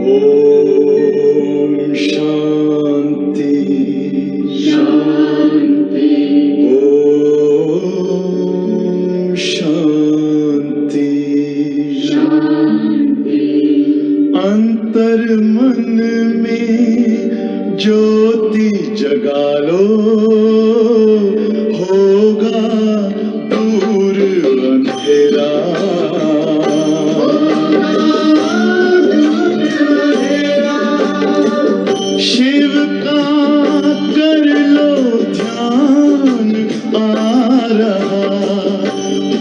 ओम शांति शांति। ओम शांति शांति। अंतर मन में ज्योति जगा लो, होगा दूर अंधेरा। शिव का कर लो ध्यान, आ रहा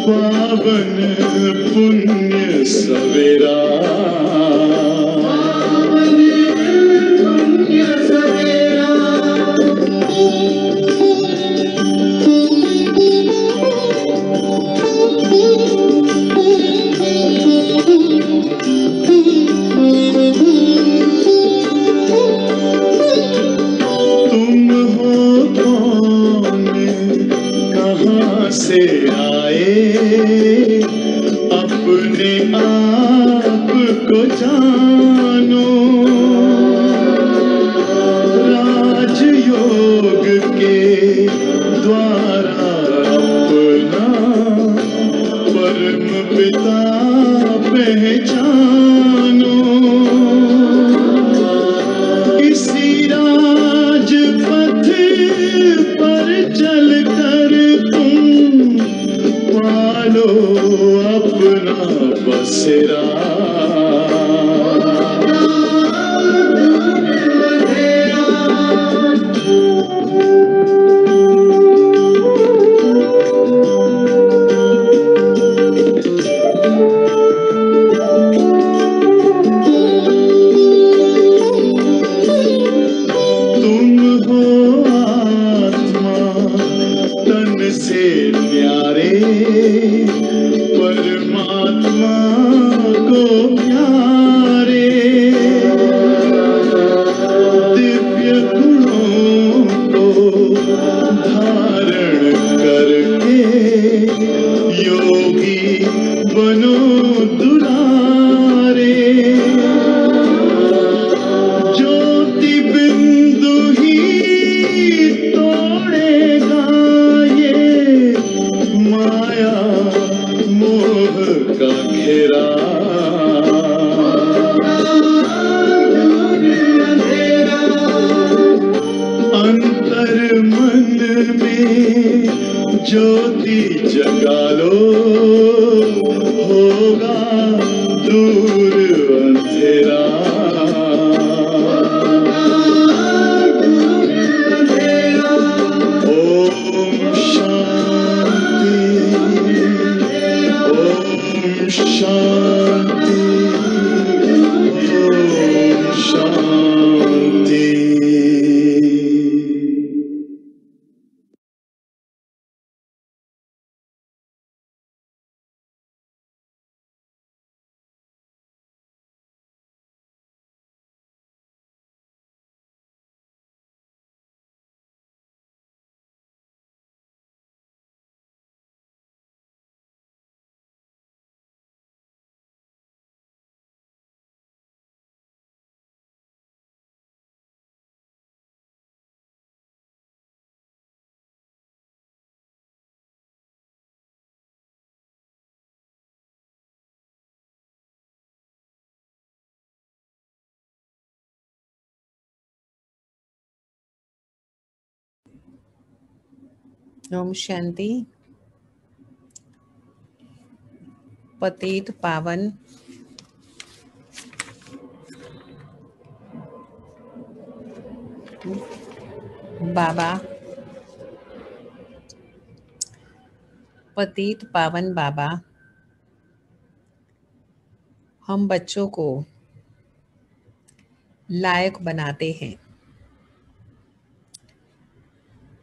पावन पुण्य सवेरा। तुम हो कौन, कहाँ से आए, अपने आप को जानो। राजयोग के द्वारा अपना परम पिता पहचानो। इसी राजपथ पर चलकर तुम पालो अपना बसेरा। तुम हो आत्मा तन से न्यारे, परमात्मा को प्यारे। दिव्य गुणों को धारण करके योगी बनो दुलारे। ज्योति बिंदु ही तोड़ेगा ये माया मोह का घेरा। अंतर मन में ज्योति जगा लो, होगा दूर अंधेरा। ओम शांति ओम शांति ओम शांति। ओम शांति। पतित पावन बाबा, पतित पावन बाबा हम बच्चों को लायक बनाते हैं,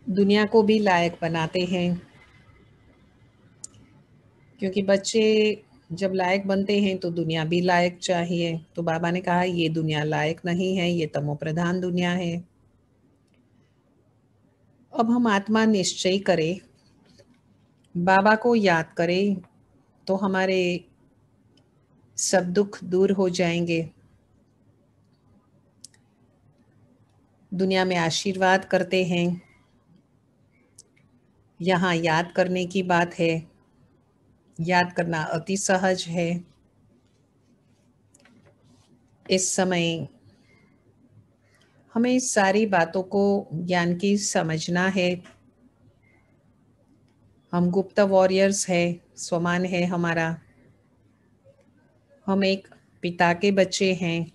दुनिया को भी लायक बनाते हैं। क्योंकि बच्चे जब लायक बनते हैं तो दुनिया भी लायक चाहिए। तो बाबा ने कहा ये दुनिया लायक नहीं है, ये तमो प्रधान दुनिया है। अब हम आत्मा निश्चय करें, बाबा को याद करें तो हमारे सब दुख दूर हो जाएंगे। दुनिया में आशीर्वाद करते हैं, यहाँ याद करने की बात है। याद करना अति सहज है। इस समय हमें इस सारी बातों को ज्ञान की समझना है। हम गुप्त वॉरियर्स है, स्वमान है हमारा। हम एक पिता के बच्चे हैं,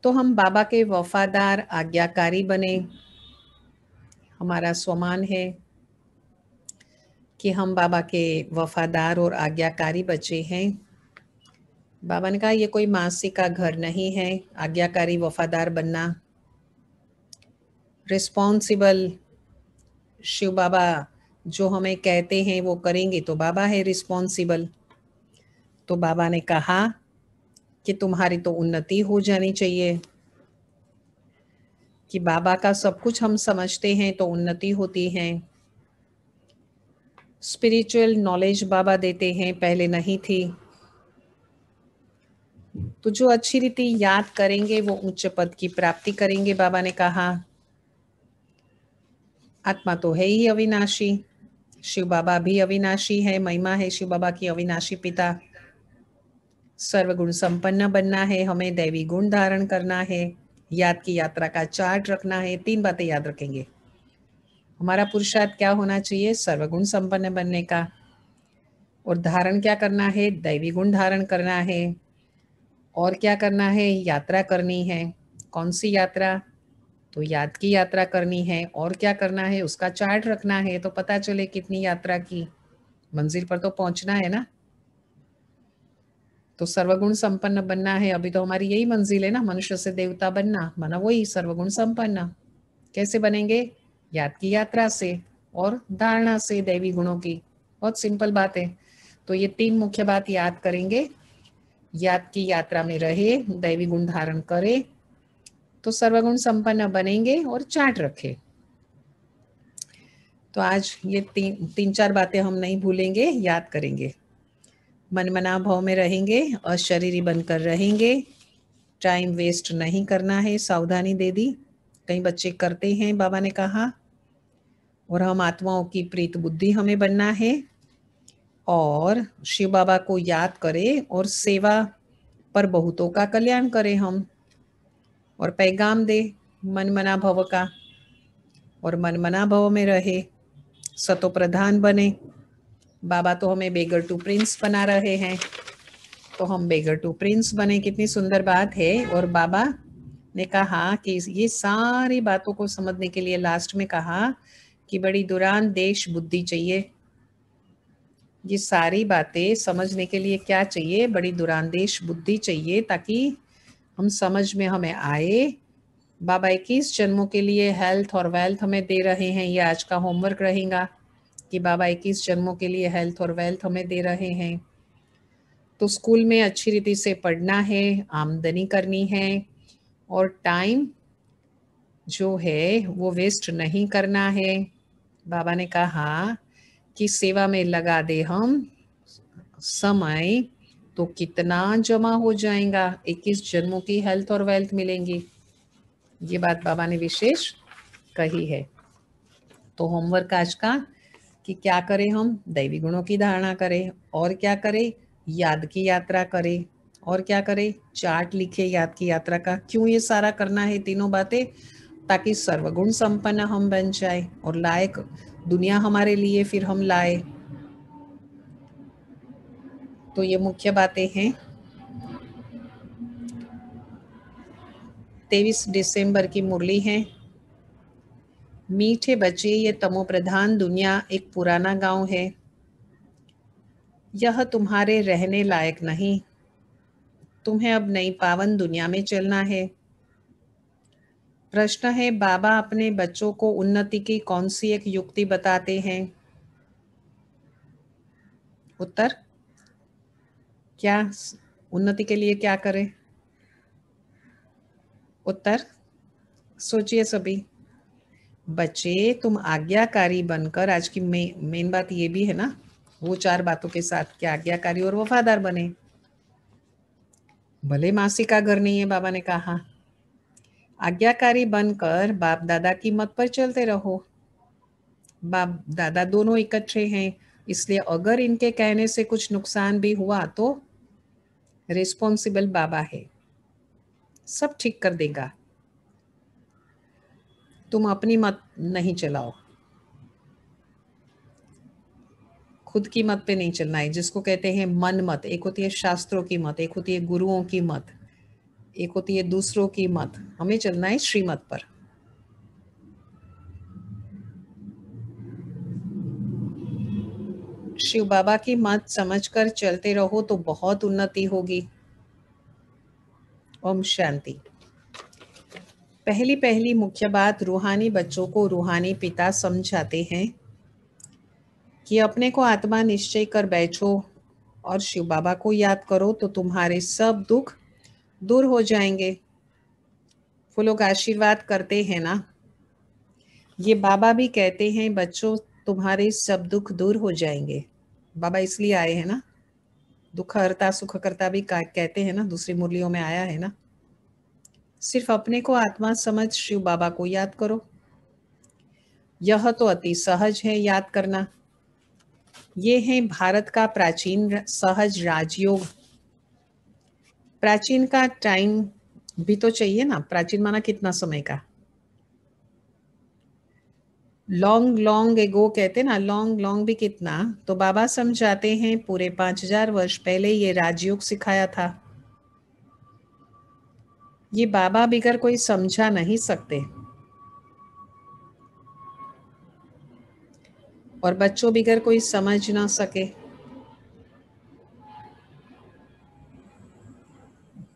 तो हम बाबा के वफादार आज्ञाकारी बने। हमारा स्वमान है कि हम बाबा के वफादार और आज्ञाकारी बच्चे हैं। बाबा ने कहा ये कोई मासी का घर नहीं है आज्ञाकारी वफादार बनना। रिस्पॉन्सिबल शिव बाबा जो हमें कहते हैं वो करेंगे तो बाबा है रिस्पॉन्सिबल। तो बाबा ने कहा कि तुम्हारी तो उन्नति हो जानी चाहिए, कि बाबा का सब कुछ हम समझते हैं तो उन्नति होती है। स्पिरिचुअल नॉलेज बाबा देते हैं, पहले नहीं थी। तो जो अच्छी रीति याद करेंगे वो उच्च पद की प्राप्ति करेंगे। बाबा ने कहा आत्मा तो है ही अविनाशी, शिव बाबा भी अविनाशी है। महिमा है शिव बाबा की अविनाशी पिता। सर्वगुण संपन्न बनना है, हमें दैवी गुण धारण करना है, याद की यात्रा का चार्ट रखना है। 3 बातें याद रखेंगे। हमारा पुरुषार्थ क्या होना चाहिए? सर्वगुण संपन्न बनने का। और धारण क्या करना है? दैवी गुण धारण करना है। और क्या करना है? यात्रा करनी है। कौन सी यात्रा? तो याद की यात्रा करनी है। और क्या करना है? उसका चार्ट रखना है, तो पता चले कितनी यात्रा की। मंजिल पर तो पहुंचना है ना। तो सर्वगुण संपन्न बनना है। अभी तो हमारी यही मंजिल है ना, मनुष्य से देवता बनना, माना वही सर्वगुण संपन्न। कैसे बनेंगे? याद की यात्रा से और धारणा से दैवी गुणों की। बहुत सिंपल बात है। तो ये 3 मुख्य बात याद करेंगे। याद की यात्रा में रहे, दैवी गुण धारण करे, तो सर्वगुण संपन्न बनेंगे। और चार्ट रखे। तो आज ये 3-4 बातें हम नहीं भूलेंगे, याद करेंगे। मनमना भाव में रहेंगे, अशरीरी बनकर रहेंगे। टाइम वेस्ट नहीं करना है, सावधानी दे दी। कई बच्चे करते हैं, बाबा ने कहा। और हम आत्माओं की प्रीत बुद्धि हमें बनना है। और शिव बाबा को याद करें और सेवा पर बहुतों का कल्याण करें हम। और पैगाम दे मनमना भव का। और मनमना भव में रहे, सतो प्रधान बने। बाबा तो हमें बेगर टू प्रिंस बना रहे हैं, तो हम बेगर टू प्रिंस बने। कितनी सुंदर बात है। और बाबा ने कहा कि ये सारी बातों को समझने के लिए लास्ट में कहा कि बड़ी दुरान देश बुद्धि चाहिए। ये सारी बातें समझने के लिए क्या चाहिए? बड़ी दुरांदेश बुद्धि चाहिए, ताकि हम समझ में हमें आए। बाबा 21 जन्मों के लिए हेल्थ और वेल्थ हमें दे रहे हैं। ये आज का होमवर्क रहेगा कि बाबा 21 जन्मों के लिए हेल्थ और वेल्थ हमें दे रहे हैं। तो स्कूल में अच्छी रीति से पढ़ना है, आमदनी करनी है, और टाइम जो है वो वेस्ट नहीं करना है। बाबा ने कहा कि सेवा में लगा दे हम समय, तो कितना जमा हो जाएगा। 21 जन्मों की हेल्थ और वेल्थ मिलेंगी। ये बात बाबा ने विशेष कही है। तो होमवर्क आज का कि क्या करें? हम दैवी गुणों की धारणा करें। और क्या करें? याद की यात्रा करें। और क्या करें? चार्ट लिखे याद की यात्रा का। क्यों ये सारा करना है? तीनों बातें, ताकि सर्वगुण संपन्न हम बन जाए और लायक दुनिया हमारे लिए फिर हम लाए। तो ये मुख्य बातें हैं। 23 दिसंबर की मुरली है। मीठे बच्चे, ये तमो प्रधान दुनिया एक पुराना गांव है। यह तुम्हारे रहने लायक नहीं। तुम्हें अब नई पावन दुनिया में चलना है। प्रश्न है, बाबा अपने बच्चों को उन्नति की कौन सी एक युक्ति बताते हैं? उत्तर, क्या उन्नति के लिए क्या करें? उत्तर सोचिए सभी। बच्चे, तुम आज्ञाकारी बनकर, आज की मेन बात ये भी है ना, वो 4 बातों के साथ, क्या आज्ञाकारी और वफादार बने। भले मासी का घर नहीं है, बाबा ने कहा, आज्ञाकारी बनकर बाप दादा की मत पर चलते रहो। बाप दादा दोनों इकट्ठे हैं, इसलिए अगर इनके कहने से कुछ नुकसान भी हुआ तो रिस्पॉन्सिबल बाबा है, सब ठीक कर देगा। तुम अपनी मत नहीं चलाओ, खुद की मत पे नहीं चलना है, जिसको कहते हैं मन मत। एक होती है शास्त्रों की मत, एक होती है गुरुओं की मत, एक होती है दूसरों की मत। हमें चलना है श्रीमत पर। शिव बाबा की मत समझकर चलते रहो तो बहुत उन्नति होगी। ओम शांति। पहली पहली मुख्य बात, रूहानी बच्चों को रूहानी पिता समझाते हैं कि अपने को आत्मा निश्चय कर बैठो और शिव बाबा को याद करो तो तुम्हारे सब दुख दूर हो जाएंगे। वो लोग आशीर्वाद करते हैं ना, ये बाबा भी कहते हैं बच्चों तुम्हारे सब दुख दूर हो जाएंगे। बाबा इसलिए आए हैं ना, दुख हरता सुख करता भी कहते हैं ना, दूसरी मुरलियों में आया है ना। सिर्फ अपने को आत्मा समझ शिव बाबा को याद करो, यह तो अति सहज है याद करना। ये है भारत का प्राचीन सहज राजयोग। प्राचीन का टाइम भी तो चाहिए ना, प्राचीन माना कितना समय का, लॉन्ग लॉन्ग एगो कहते ना, लॉन्ग लॉन्ग भी कितना। तो बाबा समझाते हैं पूरे 5000 वर्ष पहले ये राजयोग सिखाया था। ये बाबा बिगर कोई समझा नहीं सकते और बच्चों बिगर कोई समझ ना सके।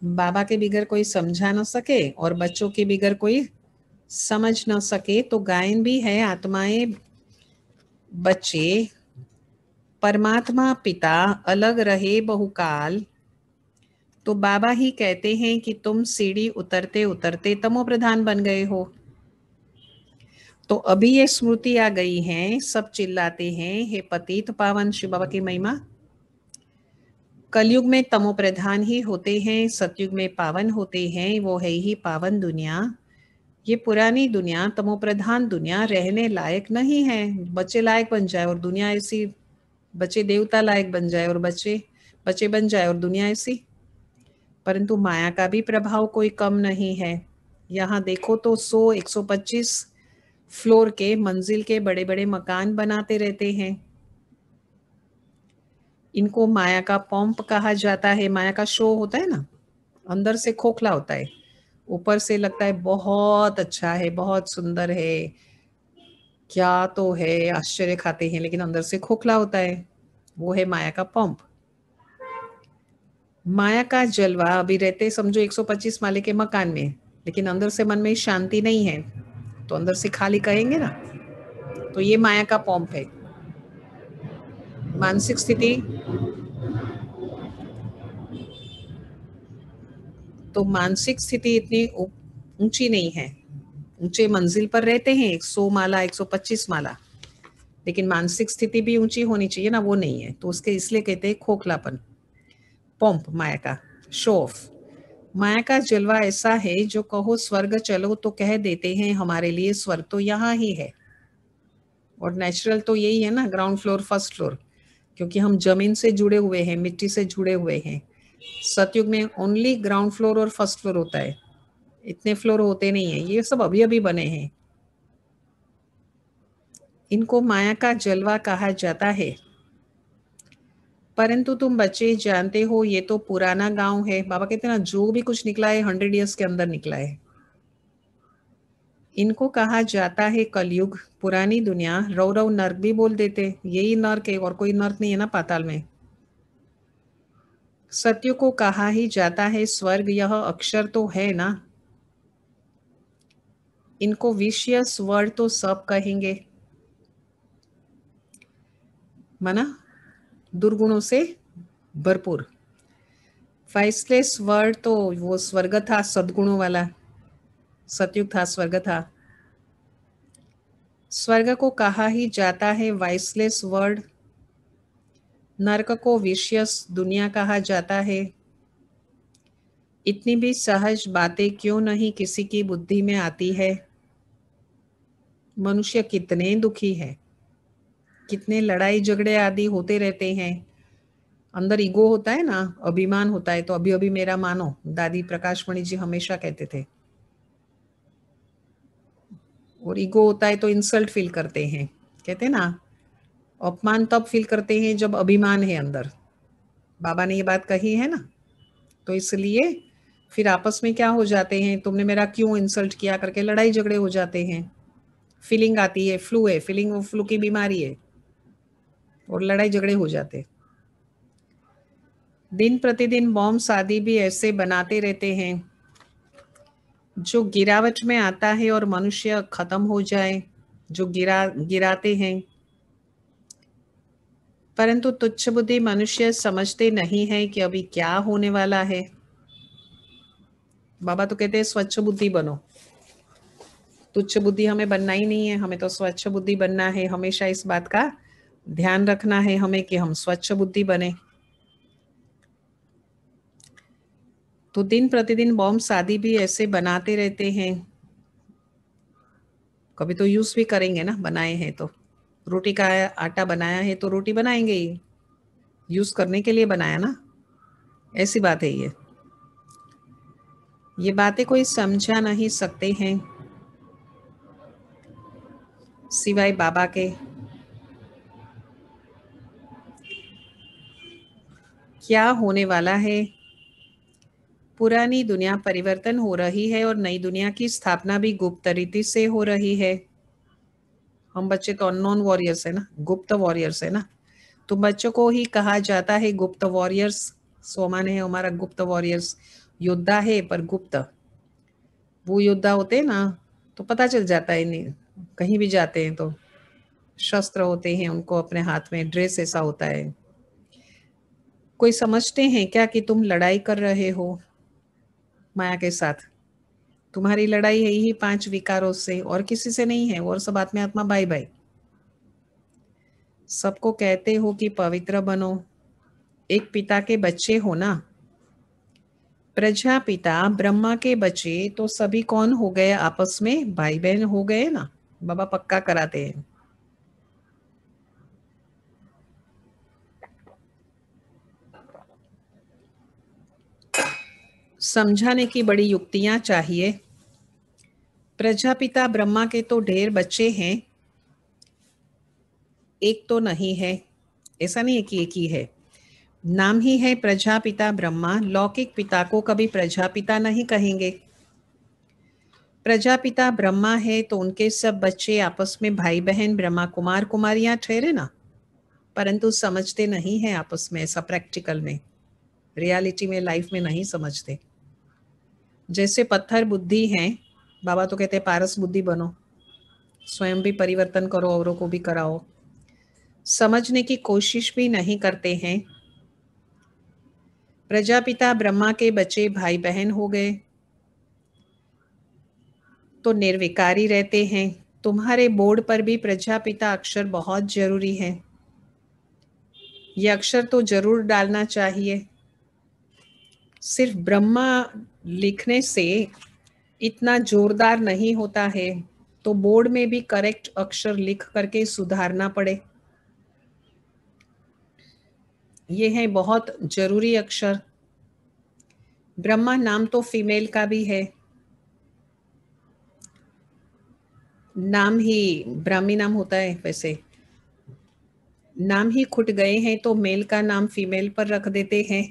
बाबा के बिगर कोई समझा ना सके और बच्चों के बिगर कोई समझ ना सके। तो गायन भी है, आत्माएं बच्चे परमात्मा पिता अलग रहे बहुकाल। तो बाबा ही कहते हैं कि तुम सीढ़ी उतरते उतरते तमो प्रधान बन गए हो। तो अभी ये स्मृति आ गई है, सब चिल्लाते हैं हे पतित पावन शिव बाबा की महिमा। कलयुग में तमो प्रधान ही होते हैं, सतयुग में पावन होते हैं, वो है ही पावन दुनिया। ये पुरानी दुनिया तमो प्रधान दुनिया रहने लायक नहीं है। बच्चे लायक बन जाए और दुनिया ऐसी, बच्चे देवता लायक बन जाए और बच्चे बच्चे बन जाए और दुनिया ऐसी। परंतु माया का भी प्रभाव कोई कम नहीं है। यहाँ देखो तो 100-125 फ्लोर के मंजिल के बड़े बड़े मकान बनाते रहते हैं। इनको माया का पंप कहा जाता है। माया का शो होता है ना, अंदर से खोखला होता है, ऊपर से लगता है बहुत अच्छा है, बहुत सुंदर है, क्या तो है, आश्चर्य खाते हैं, लेकिन अंदर से खोखला होता है। वो है माया का पंप। माया का जलवा अभी रहते समझो 125 माले के मकान में, लेकिन अंदर से मन में शांति नहीं है, तो अंदर से खाली कहेंगे ना। तो ये माया का पंप है। मानसिक स्थिति, तो मानसिक स्थिति इतनी ऊंची नहीं है। ऊंचे मंजिल पर रहते हैं 100 माला 125 माला, लेकिन मानसिक स्थिति भी ऊंची होनी चाहिए ना, वो नहीं है। तो उसके इसलिए कहते हैं खोखलापन, पंप माया का, शो ऑफ। माया का जलवा ऐसा है जो कहो स्वर्ग चलो तो कह देते हैं हमारे लिए स्वर्ग तो यहाँ ही है। और नेचुरल तो यही है ना, ग्राउंड फ्लोर फर्स्ट फ्लोर, क्योंकि हम जमीन से जुड़े हुए हैं, मिट्टी से जुड़े हुए हैं। सतयुग में ओनली ग्राउंड फ्लोर और फर्स्ट फ्लोर होता है, इतने फ्लोर होते नहीं है। ये सब अभी अभी बने हैं। इनको माया का जलवा कहा जाता है। परंतु तुम बच्चे जानते हो ये तो पुराना गांव है। बाबा कहते हैं ना, जो भी कुछ निकला है 100 ईयर्स के अंदर निकला है। इनको कहा जाता है कलयुग, पुरानी दुनिया। रौरव नर्क भी बोल देते, यही नर्क है और कोई नर्क नहीं है ना पाताल में। सत्य को कहा ही जाता है स्वर्ग, यह अक्षर तो है ना। इनको विशियस वर्ड तो सब कहेंगे, माना दुर्गुणों से भरपूर। फाइसलेस वर्ड तो वो स्वर्ग था, सद्गुणों वाला सतयुग था, स्वर्ग था। स्वर्ग को कहा ही जाता है वाइसलेस वर्ड। नरक को विशियस दुनिया कहा जाता है। इतनी भी सहज बातें क्यों नहीं किसी की बुद्धि में आती है? मनुष्य कितने दुखी है, कितने लड़ाई झगड़े आदि होते रहते हैं। अंदर ईगो होता है ना, अभिमान होता है। तो अभी अभी मेरा मानो, दादी प्रकाशमणि जी हमेशा कहते थे। और ईगो होता है तो इंसल्ट फील करते हैं, कहते हैं ना, अपमान तब फील करते हैं जब अभिमान है अंदर। बाबा ने ये बात कही है ना। तो इसलिए फिर आपस में क्या हो जाते हैं, तुमने मेरा क्यों इंसल्ट किया करके लड़ाई झगड़े हो जाते हैं। फीलिंग आती है, फ्लू है, फीलिंग वो फ्लू की बीमारी है, और लड़ाई झगड़े हो जाते। दिन प्रतिदिन बॉम्ब आदि भी ऐसे बनाते रहते हैं जो गिरावट में आता है और मनुष्य खत्म हो जाए, जो गिराते हैं। परंतु तुच्छ बुद्धि मनुष्य समझते नहीं है कि अभी क्या होने वाला है। बाबा तो कहते हैं स्वच्छ बुद्धि बनो। तुच्छ बुद्धि हमें बनना ही नहीं है, हमें तो स्वच्छ बुद्धि बनना है। हमेशा इस बात का ध्यान रखना है हमें कि हम स्वच्छ बुद्धि बने। तो दिन प्रतिदिन बॉम्ब आदि भी ऐसे बनाते रहते हैं। कभी तो यूज भी करेंगे ना, बनाए हैं तो। रोटी का आटा बनाया है तो रोटी बनाएंगे ही, यूज करने के लिए बनाया ना, ऐसी बात है ये बातें कोई समझा नहीं सकते हैं सिवाय बाबा के। क्या होने वाला है? पुरानी दुनिया परिवर्तन हो रही है और नई दुनिया की स्थापना भी गुप्त रीति से हो रही है। हम बच्चे तो अननोन वॉरियर्स है ना, गुप्त वॉरियर्स है ना। तो बच्चों को ही कहा जाता है गुप्त वॉरियर्स। सोमान है हमारा गुप्त वॉरियर्स, योद्धा है पर गुप्त। वो योद्धा होते हैं ना, तो पता चल जाता है, नहीं कहीं भी जाते हैं तो शस्त्र होते हैं उनको अपने हाथ में, ड्रेस ऐसा होता है। कोई समझते हैं क्या कि तुम लड़ाई कर रहे हो माया के साथ? तुम्हारी लड़ाई है ही 5 विकारों से, और किसी से नहीं है। और सब आत्मा आत्मा बाय बाय। सबको कहते हो कि पवित्र बनो, एक पिता के बच्चे हो ना। प्रजापिता ब्रह्मा के बच्चे तो सभी कौन हो गए आपस में? भाई बहन हो गए ना। बाबा पक्का कराते हैं। समझाने की बड़ी युक्तियां चाहिए। प्रजापिता ब्रह्मा के तो ढेर बच्चे हैं, एक तो नहीं है। ऐसा नहीं है कि एक ही है, नाम ही है प्रजापिता ब्रह्मा। लौकिक पिता को कभी प्रजापिता नहीं कहेंगे। प्रजापिता ब्रह्मा है तो उनके सब बच्चे आपस में भाई बहन ब्रह्मा कुमार कुमारियां ठहरे ना। परंतु समझते नहीं है आपस में, ऐसा प्रैक्टिकल में, रियलिटी में, लाइफ में नहीं समझते। जैसे पत्थर बुद्धि है, बाबा तो कहते हैं पारस बुद्धि बनो, स्वयं भी परिवर्तन करो, औरों को भी कराओ। समझने की कोशिश भी नहीं करते हैं। प्रजापिता ब्रह्मा के बच्चे भाई बहन हो गए तो निर्विकारी रहते हैं। तुम्हारे बोर्ड पर भी प्रजापिता अक्षर बहुत जरूरी है, ये अक्षर तो जरूर डालना चाहिए। सिर्फ ब्रह्मा लिखने से इतना जोरदार नहीं होता है, तो बोर्ड में भी करेक्ट अक्षर लिख करके सुधारना पड़े। ये है बहुत जरूरी अक्षर। ब्रह्मा नाम तो फीमेल का भी है, नाम ही ब्राह्मी नाम होता है। वैसे नाम ही खुट गए हैं तो मेल का नाम फीमेल पर रख देते हैं।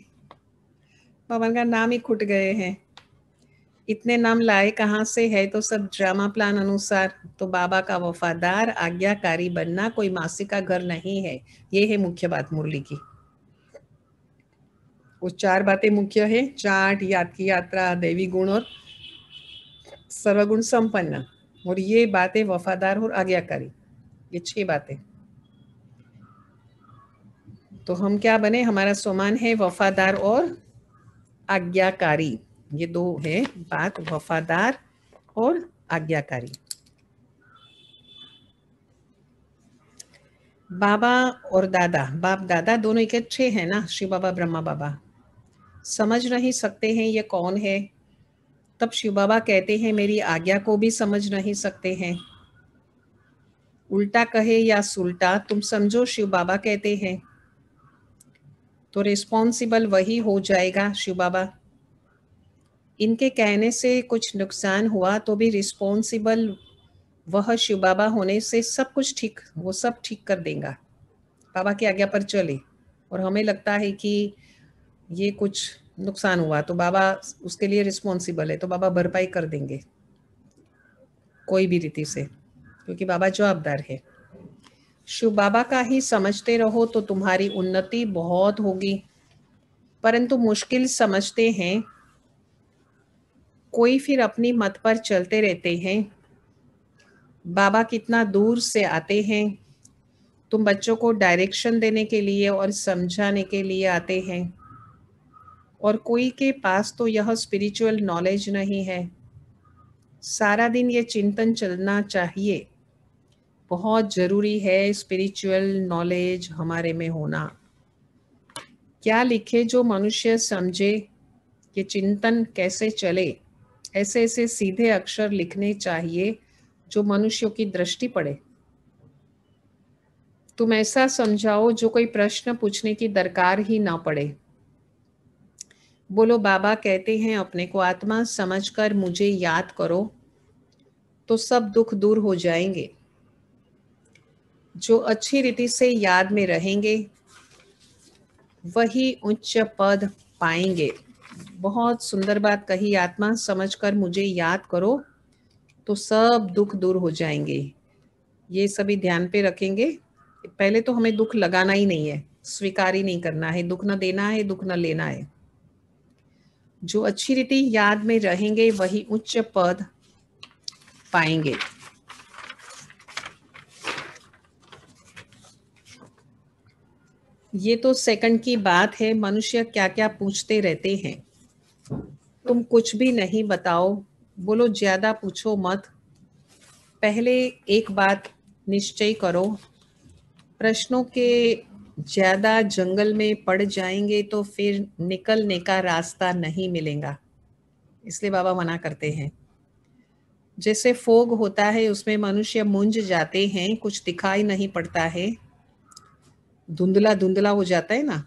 पवन का नाम ही खुट गए हैं, इतने नाम लाए कहाँ से? है तो सब ड्रामा प्लान अनुसार। तो बाबा का वफादार आज्ञाकारी बनना कोई मासी का घर नहीं है। ये है मुख्य बात मुरली की। वो 4 बातें मुख्य है, चाट, याद की यात्रा, दैवी गुण और सर्वगुण संपन्न। और ये बातें वफादार और आज्ञाकारी, ये 6 बातें। तो हम क्या बने? हमारा सोमान है वफादार और आज्ञाकारी। ये 2 है बात, वफादार और आज्ञाकारी। बाबा और दादा, बाप दादा दोनों एक अच्छे हैं ना, शिव बाबा ब्रह्मा बाबा। समझ नहीं सकते हैं ये कौन है, तब शिव बाबा कहते हैं मेरी आज्ञा को भी समझ नहीं सकते हैं। उल्टा कहे या सुलटा तुम समझो शिव बाबा कहते हैं, तो रिस्पॉन्सिबल वही हो जाएगा शिव बाबा। इनके कहने से कुछ नुकसान हुआ तो भी रिस्पॉन्सिबल वह शिव बाबा होने से सब कुछ ठीक, वो सब ठीक कर देगा। बाबा की आज्ञा पर चले और हमें लगता है कि ये कुछ नुकसान हुआ तो बाबा उसके लिए रिस्पॉन्सिबल है, तो बाबा भरपाई कर देंगे कोई भी रीति से, क्योंकि बाबा जवाबदार है। शिव बाबा का ही समझते रहो तो तुम्हारी उन्नति बहुत होगी, परंतु मुश्किल समझते हैं कोई फिर अपनी मत पर चलते रहते हैं। बाबा कितना दूर से आते हैं, तुम बच्चों को डायरेक्शन देने के लिए और समझाने के लिए आते हैं, और कोई के पास तो यह स्पिरिचुअल नॉलेज नहीं है। सारा दिन ये चिंतन चलना चाहिए, बहुत ज़रूरी है स्पिरिचुअल नॉलेज हमारे में होना। क्या लिखे जो मनुष्य समझे कि चिंतन कैसे चले, ऐसे ऐसे सीधे अक्षर लिखने चाहिए जो मनुष्यों की दृष्टि पड़े। तुम ऐसा समझाओ जो कोई प्रश्न पूछने की दरकार ही ना पड़े। बोलो बाबा कहते हैं अपने को आत्मा समझकर मुझे याद करो तो सब दुख दूर हो जाएंगे। जो अच्छी रीति से याद में रहेंगे वही उच्च पद पाएंगे। बहुत सुंदर बात कही, आत्मा समझकर मुझे याद करो तो सब दुख दूर हो जाएंगे। ये सभी ध्यान पे रखेंगे। पहले तो हमें दुख लगाना ही नहीं है, स्वीकार ही नहीं करना है, दुख न देना है, दुख न लेना है। जो अच्छी रीति याद में रहेंगे वही उच्च पद पाएंगे। ये तो सेकंड की बात है, मनुष्य क्या क्या पूछते रहते हैं। तुम कुछ भी नहीं बताओ, बोलो ज्यादा पूछो मत। पहले एक बात निश्चय करो, प्रश्नों के ज्यादा जंगल में पड़ जाएंगे तो फिर निकलने का रास्ता नहीं मिलेगा, इसलिए बाबा मना करते हैं। जैसे फोग होता है उसमें मनुष्य मुंज जाते हैं, कुछ दिखाई नहीं पड़ता है, धुंधला धुंधला हो जाता है ना।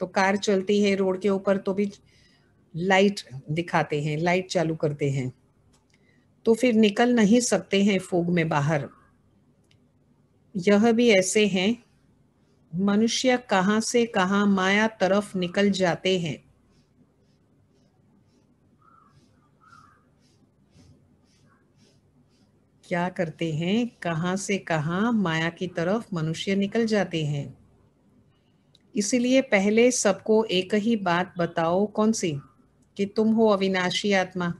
तो कार चलती है रोड के ऊपर तो भी लाइट दिखाते हैं, लाइट चालू करते हैं, तो फिर निकल नहीं सकते हैं फोग में बाहर। यह भी ऐसे हैं, मनुष्य कहाँ से कहाँ माया तरफ निकल जाते हैं। क्या करते हैं, कहाँ से कहाँ माया की तरफ मनुष्य निकल जाते हैं। इसीलिए पहले सबको एक ही बात बताओ, कौन सी, कि तुम हो अविनाशी आत्मा।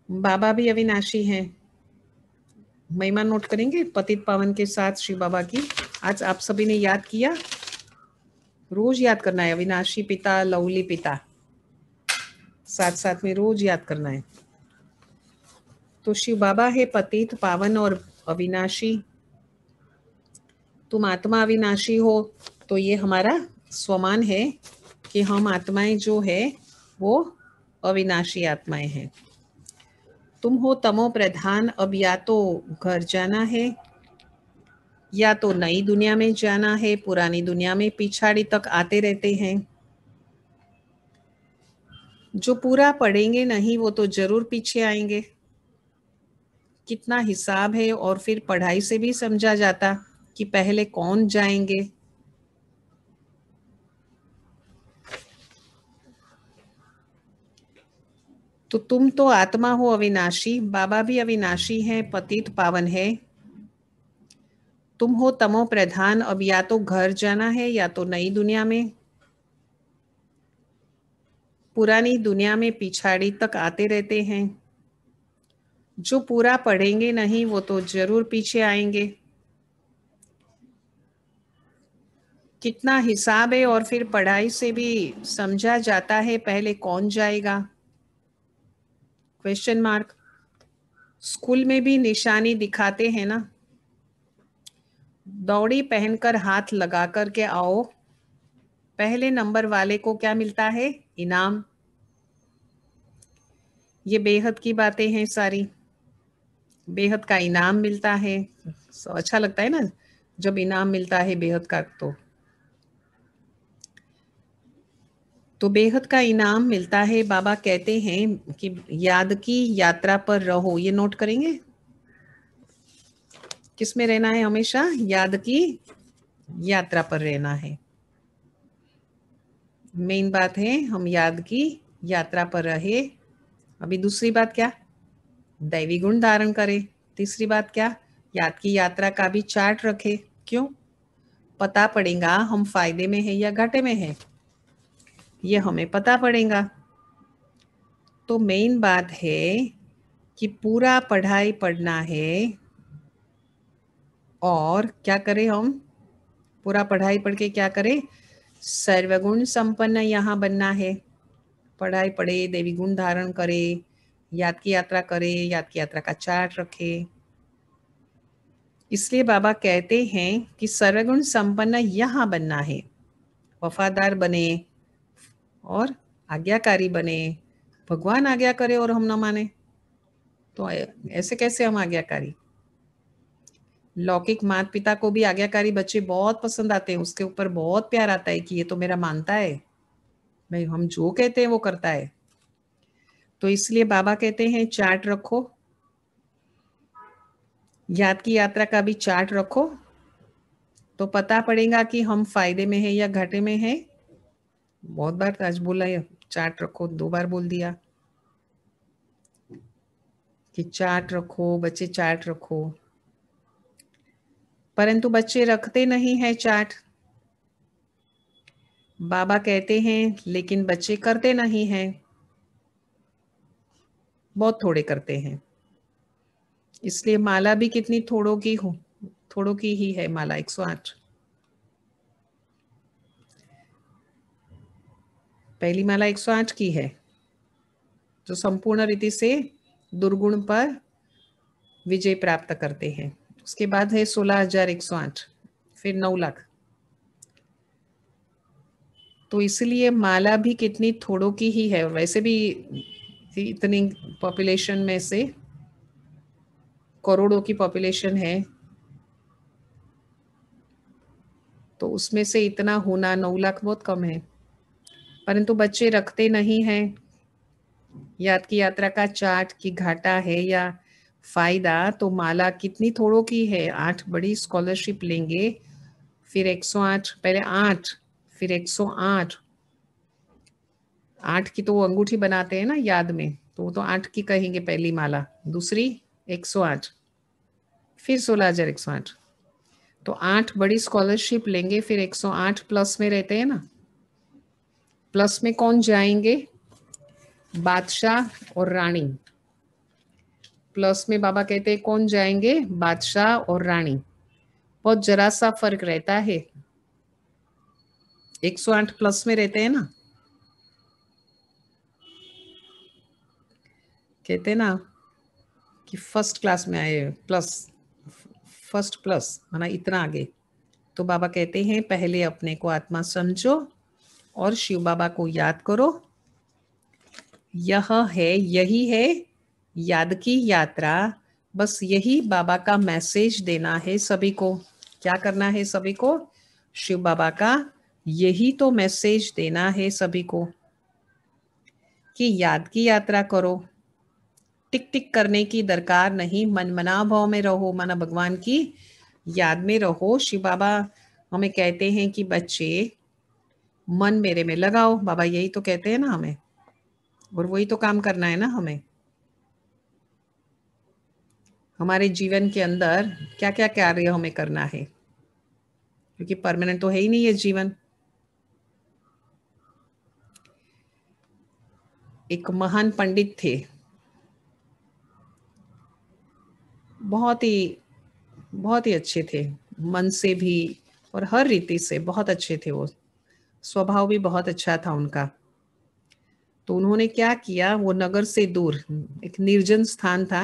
बाबा भी अविनाशी हैं। महिमा नोट करेंगे पतित पावन के साथ श्री बाबा की। आज आप सभी ने याद किया, रोज याद करना है, अविनाशी पिता लवली पिता, साथ साथ में रोज याद करना है। तो शिव बाबा है पतित पावन और अविनाशी। तुम आत्मा अविनाशी हो तो ये हमारा स्वमान है कि हम आत्माएं जो है वो अविनाशी आत्माएं हैं। तुम हो तमो प्रधान, अब या तो घर जाना है या तो नई दुनिया में जाना है, पुरानी दुनिया में पिछाड़ी तक आते रहते हैं। जो पूरा पढ़ेंगे नहीं वो तो जरूर पीछे आएंगे। कितना हिसाब है, और फिर पढ़ाई से भी समझा जाता कि पहले कौन जाएंगे। तो तुम तो आत्मा हो अविनाशी, बाबा भी अविनाशी हैं, पतित पावन है। तुम हो तमो प्रधान, अब या तो घर जाना है या तो नई दुनिया में, पुरानी दुनिया में पिछाड़ी तक आते रहते हैं। जो पूरा पढ़ेंगे नहीं वो तो जरूर पीछे आएंगे। कितना हिसाब है, और फिर पढ़ाई से भी समझा जाता है पहले कौन जाएगा, क्वेश्चन मार्क। स्कूल में भी निशानी दिखाते हैं ना, दौड़ी पहनकर हाथ लगा कर के आओ, पहले नंबर वाले को क्या मिलता है? इनाम। ये बेहद की बातें हैं सारी, बेहद का इनाम मिलता है। अच्छा लगता है ना जब इनाम मिलता है बेहद का। तो बेहद का इनाम मिलता है। बाबा कहते हैं कि याद की यात्रा पर रहो। ये नोट करेंगे, किस में रहना है? हमेशा याद की यात्रा पर रहना है। मेन बात है हम याद की यात्रा पर रहे। अभी दूसरी बात क्या? दैवी गुण धारण करे। तीसरी बात क्या? याद की यात्रा का भी चार्ट रखे। क्यों? पता पड़ेगा हम फायदे में है या घाटे में है, ये हमें पता पड़ेगा। तो मेन बात है कि पूरा पढ़ाई पढ़ना है। और क्या करें हम? पूरा पढ़ाई पढ़ के क्या करें? सर्वगुण संपन्न यहाँ बनना है। पढ़ाई पढ़े, देवी गुण धारण करे, याद की यात्रा करे, याद की यात्रा का चार्ट रखे। इसलिए बाबा कहते हैं कि सर्वगुण संपन्न यहाँ बनना है। वफादार बने और आज्ञाकारी बने। भगवान आज्ञा करे और हम न माने तो ऐसे कैसे हम आज्ञाकारी? लौकिक माता पिता को भी आज्ञाकारी बच्चे बहुत पसंद आते हैं, उसके ऊपर बहुत प्यार आता है कि ये तो मेरा मानता है, भाई हम जो कहते हैं वो करता है। तो इसलिए बाबा कहते हैं चार्ट रखो, याद की यात्रा का भी चार्ट रखो, तो पता पड़ेगा कि हम फायदे में है या घाटे में है। बहुत बार आज बोला है चार्ट रखो, 2 बार बोल दिया कि चार्ट रखो, बच्चे चार्ट रखो। परंतु बच्चे रखते नहीं है चार्ट। बाबा कहते हैं लेकिन बच्चे करते नहीं हैं, बहुत थोड़े करते हैं। इसलिए माला भी कितनी थोड़ों की हो, थोड़ों की ही है माला 108। पहली माला 108 की है, जो संपूर्ण रीति से दुर्गुण पर विजय प्राप्त करते हैं। उसके बाद है 16,108, फिर 9 लाख। तो इसलिए माला भी कितनी थोड़ों की ही है। और वैसे भी इतनी पॉपुलेशन में से, करोड़ों की पॉपुलेशन है, तो उसमें से इतना होना 9 लाख बहुत कम है। परंतु बच्चे रखते नहीं हैं। याद की यात्रा का चार्ट की घाटा है या फायदा, तो माला कितनी थोड़ों की है। 8 बड़ी स्कॉलरशिप लेंगे, फिर 108, पहले 8 फिर 108। 8 की तो वो अंगूठी बनाते हैं ना याद में, तो वो तो 8 की कहेंगे पहली माला, दूसरी 108, फिर 16,108। तो 8 बड़ी स्कॉलरशिप लेंगे, फिर 108 प्लस में रहते हैं ना। प्लस में कौन जाएंगे? बादशाह और रानी। प्लस में बाबा कहते हैं कौन जाएंगे? बादशाह और रानी। बहुत जरा सा फर्क रहता है। 108 प्लस में रहते हैं ना, कहते हैं ना कि फर्स्ट क्लास में आए, प्लस, फर्स्ट प्लस माना इतना आगे। तो बाबा कहते हैं पहले अपने को आत्मा समझो और शिव बाबा को याद करो। यही है याद की यात्रा। बस यही बाबा का मैसेज देना है सभी को। क्या करना है सभी को? शिव बाबा का यही तो मैसेज देना है सभी को कि याद की यात्रा करो। टिक टिक करने की दरकार नहीं, मन मना भाव में रहो, माना भगवान की याद में रहो। शिव बाबा हमें कहते हैं कि बच्चे मन मेरे में लगाओ। बाबा यही तो कहते हैं ना हमें, और वही तो काम करना है ना हमें। हमारे जीवन के अंदर क्या क्या कार्य हमें करना है, क्योंकि परमानेंट तो है ही नहीं ये जीवन। एक महान पंडित थे, बहुत ही अच्छे थे, मन से भी और हर रीति से बहुत अच्छे थे वो। स्वभाव भी बहुत अच्छा था उनका। तो उन्होंने क्या किया, वो नगर से दूर एक निर्जन स्थान था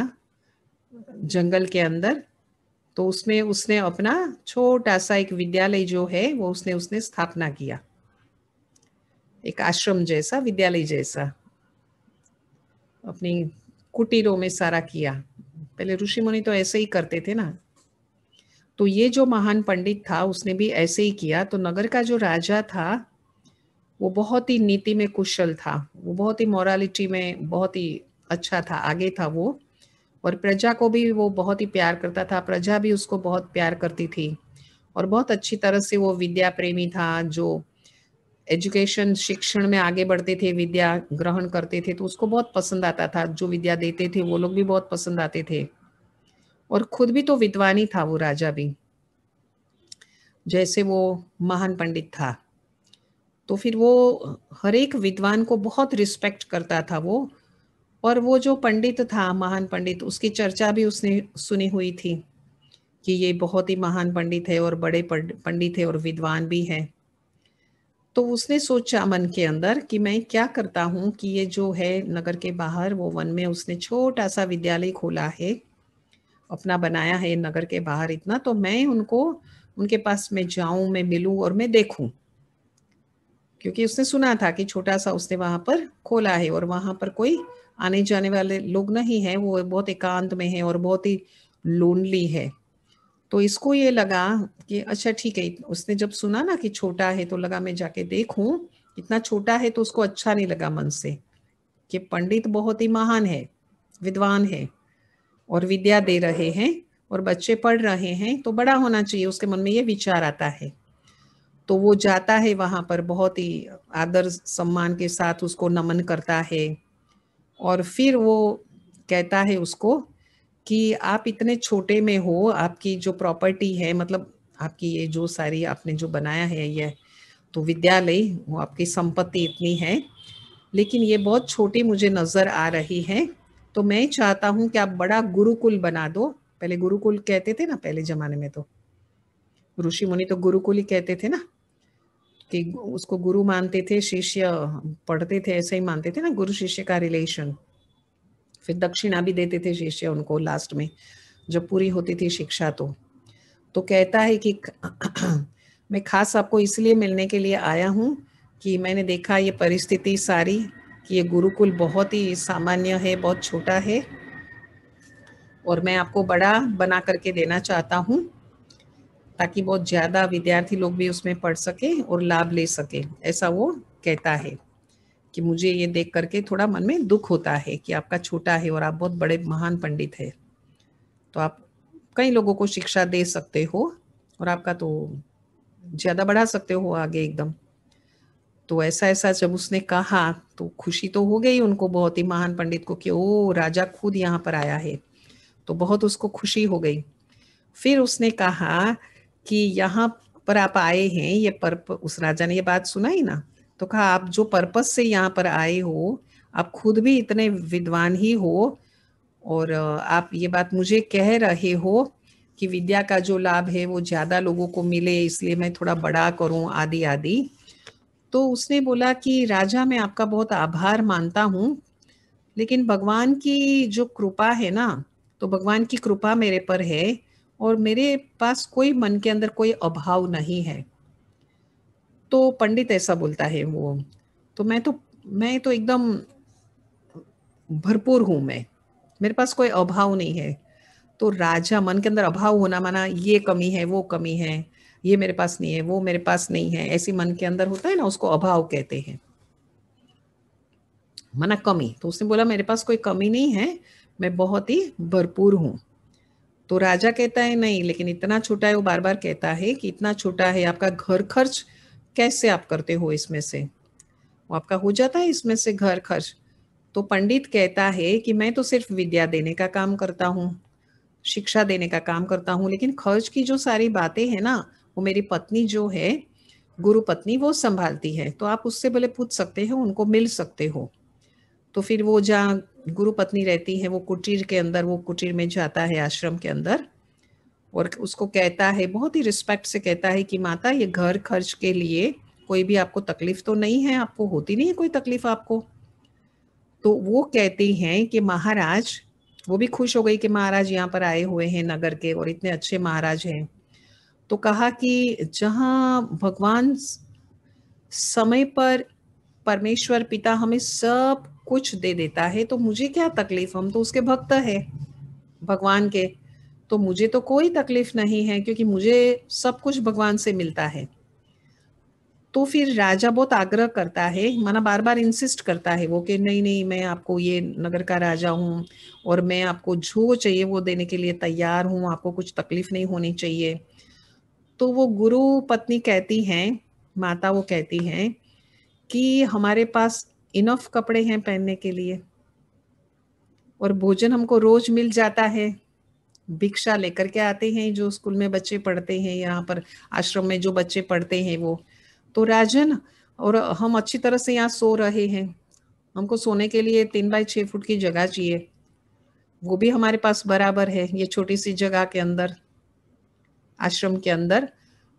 जंगल के अंदर, तो उसने अपना छोटा सा एक विद्यालय जो है वो उसने स्थापना किया। एक आश्रम जैसा, विद्यालय जैसा अपनी कुटीरों में सारा किया। पहले ऋषि मुनि तो ऐसे ही करते थे ना। तो ये जो महान पंडित था उसने भी ऐसे ही किया। तो नगर का जो राजा था वो बहुत ही नीति में कुशल था, वो बहुत ही मोरालिटी में बहुत ही अच्छा था, आगे था वो। और प्रजा को भी वो बहुत ही प्यार करता था, प्रजा भी उसको बहुत प्यार करती थी। और बहुत अच्छी तरह से वो विद्या प्रेमी था, जो एजुकेशन शिक्षण में आगे बढ़ते थे, विद्या ग्रहण करते थे, तो उसको बहुत पसंद आता था। जो विद्या देते थे वो लोग भी बहुत पसंद आते थे। और खुद भी तो विद्वान ही था वो राजा भी, जैसे वो महान पंडित था। तो फिर वो हर एक विद्वान को बहुत रिस्पेक्ट करता था वो। और वो जो पंडित था, महान पंडित, उसकी चर्चा भी उसने सुनी हुई थी कि ये बहुत ही महान पंडित है और बड़े पंडित है और विद्वान भी है। तो उसने सोचा मन के अंदर कि मैं क्या करता हूँ कि ये जो है नगर के बाहर वो वन में उसने छोटा सा विद्यालय खोला है, अपना बनाया है नगर के बाहर इतना, तो मैं उनको उनके पास में जाऊं, मैं मिलूं और मैं देखूं। क्योंकि उसने सुना था कि छोटा सा उसने वहां पर खोला है और वहां पर कोई आने जाने वाले लोग नहीं है, वो बहुत एकांत में है और बहुत ही लोनली है। तो इसको ये लगा कि अच्छा ठीक है, उसने जब सुना ना कि छोटा है तो लगा मैं जाके देखूं। इतना छोटा है तो उसको अच्छा नहीं लगा मन से कि पंडित बहुत ही महान है, विद्वान है और विद्या दे रहे हैं और बच्चे पढ़ रहे हैं, तो बड़ा होना चाहिए, उसके मन में ये विचार आता है। तो वो जाता है वहां पर, बहुत ही आदर सम्मान के साथ उसको नमन करता है। और फिर वो कहता है उसको कि आप इतने छोटे में हो, आपकी जो प्रॉपर्टी है, मतलब आपकी ये जो सारी आपने जो बनाया है ये तो विद्यालय, वो आपकी संपत्ति इतनी है, लेकिन ये बहुत छोटी मुझे नजर आ रही है। तो मैं चाहता हूँ कि आप बड़ा गुरुकुल बना दो। पहले गुरुकुल कहते थे ना, पहले जमाने में तो ऋषि मुनि तो गुरुकुल ही कहते थे ना, कि उसको गुरु मानते थे, शिष्य पढ़ते थे, ऐसे ही मानते थे ना, गुरु शिष्य का रिलेशन। फिर दक्षिणा भी देते थे शिष्य उनको लास्ट में, जब पूरी होती थी शिक्षा। तो कहता है कि मैं खास आपको इसलिए मिलने के लिए आया हूँ कि मैंने देखा ये परिस्थिति सारी, कि ये गुरुकुल बहुत ही सामान्य है, बहुत छोटा है, और मैं आपको बड़ा बना करके देना चाहता हूँ, ताकि बहुत ज़्यादा विद्यार्थी लोग भी उसमें पढ़ सके और लाभ ले सके। ऐसा वो कहता है कि मुझे ये देख करके थोड़ा मन में दुख होता है कि आपका छोटा है और आप बहुत बड़े महान पंडित है, तो आप कई लोगों को शिक्षा दे सकते हो और आपका तो ज़्यादा बढ़ा सकते हो आगे एकदम। तो ऐसा ऐसा जब उसने कहा तो खुशी तो हो गई उनको, बहुत ही महान पंडित को, कि ओ राजा खुद यहाँ पर आया है, तो बहुत उसको खुशी हो गई। फिर उसने कहा कि यहाँ पर आप आए हैं, ये उस राजा ने ये बात सुनाई ना, तो कहा आप जो पर्पस से यहाँ पर आए हो, आप खुद भी इतने विद्वान ही हो, और आप ये बात मुझे कह रहे हो कि विद्या का जो लाभ है वो ज्यादा लोगों को मिले, इसलिए मैं थोड़ा बड़ा करूं, आदि आदि। तो उसने बोला कि राजा मैं आपका बहुत आभार मानता हूँ, लेकिन भगवान की जो कृपा है ना, तो भगवान की कृपा मेरे पर है और मेरे पास कोई मन के अंदर कोई अभाव नहीं है। तो पंडित ऐसा बोलता है वो, तो मैं तो एकदम भरपूर हूं, मैं, मेरे पास कोई अभाव नहीं है। तो राजा, मन के अंदर अभाव होना माना ये कमी है, वो कमी है, ये मेरे पास नहीं है, वो मेरे पास नहीं है, ऐसी मन के अंदर होता है ना, उसको अभाव कहते हैं, माना कमी। तो उसने बोला मेरे पास कोई कमी नहीं है, मैं बहुत ही भरपूर हूँ। तो राजा कहता है नहीं, लेकिन इतना छोटा है, वो बार बार कहता है कि इतना छोटा है, आपका घर खर्च कैसे आप करते हो इसमें से, वो आपका हो जाता है इसमें से घर खर्च। तो पंडित कहता है कि मैं तो सिर्फ विद्या देने का काम करता हूँ, शिक्षा देने का काम करता हूँ, लेकिन खर्च की जो सारी बातें हैं ना, वो मेरी पत्नी जो है, गुरु पत्नी, वो संभालती है। तो आप उससे भले पूछ सकते हो, उनको मिल सकते हो। तो फिर वो जहाँ गुरु पत्नी रहती है, वो कुटीर के अंदर, वो कुटीर में जाता है, आश्रम के अंदर, और उसको कहता है, बहुत ही रिस्पेक्ट से कहता है कि माता ये घर खर्च के लिए कोई भी आपको तकलीफ तो नहीं है, आपको होती नहीं है कोई तकलीफ आपको। तो वो कहती हैं कि महाराज, वो भी खुश हो गई कि महाराज यहाँ पर आए हुए हैं नगर के और इतने अच्छे महाराज हैं। तो कहा कि जहाँ भगवान समय पर परमेश्वर पिता हमें सब कुछ दे देता है तो मुझे क्या तकलीफ, हम तो उसके भक्त है भगवान के, तो मुझे तो कोई तकलीफ नहीं है क्योंकि मुझे सब कुछ भगवान से मिलता है। तो फिर राजा बहुत आग्रह करता है, माना बार बार इंसिस्ट करता है वो कि नहीं नहीं मैं आपको ये नगर का राजा हूँ और मैं आपको जो चाहिए वो देने के लिए तैयार हूँ, आपको कुछ तकलीफ नहीं होनी चाहिए। तो वो गुरु पत्नी कहती हैं, माता वो कहती हैं कि हमारे पास इनफ कपड़े हैं पहनने के लिए और भोजन हमको रोज मिल जाता है, भिक्षा लेकर के आते हैं जो स्कूल में बच्चे पढ़ते हैं, यहाँ पर आश्रम में जो बच्चे पढ़ते हैं वो, तो राजन और हम अच्छी तरह से यहाँ सो रहे हैं, हमको सोने के लिए 3x6 फुट की जगह चाहिए, वो भी हमारे पास बराबर है ये छोटी सी जगह के अंदर, आश्रम के अंदर,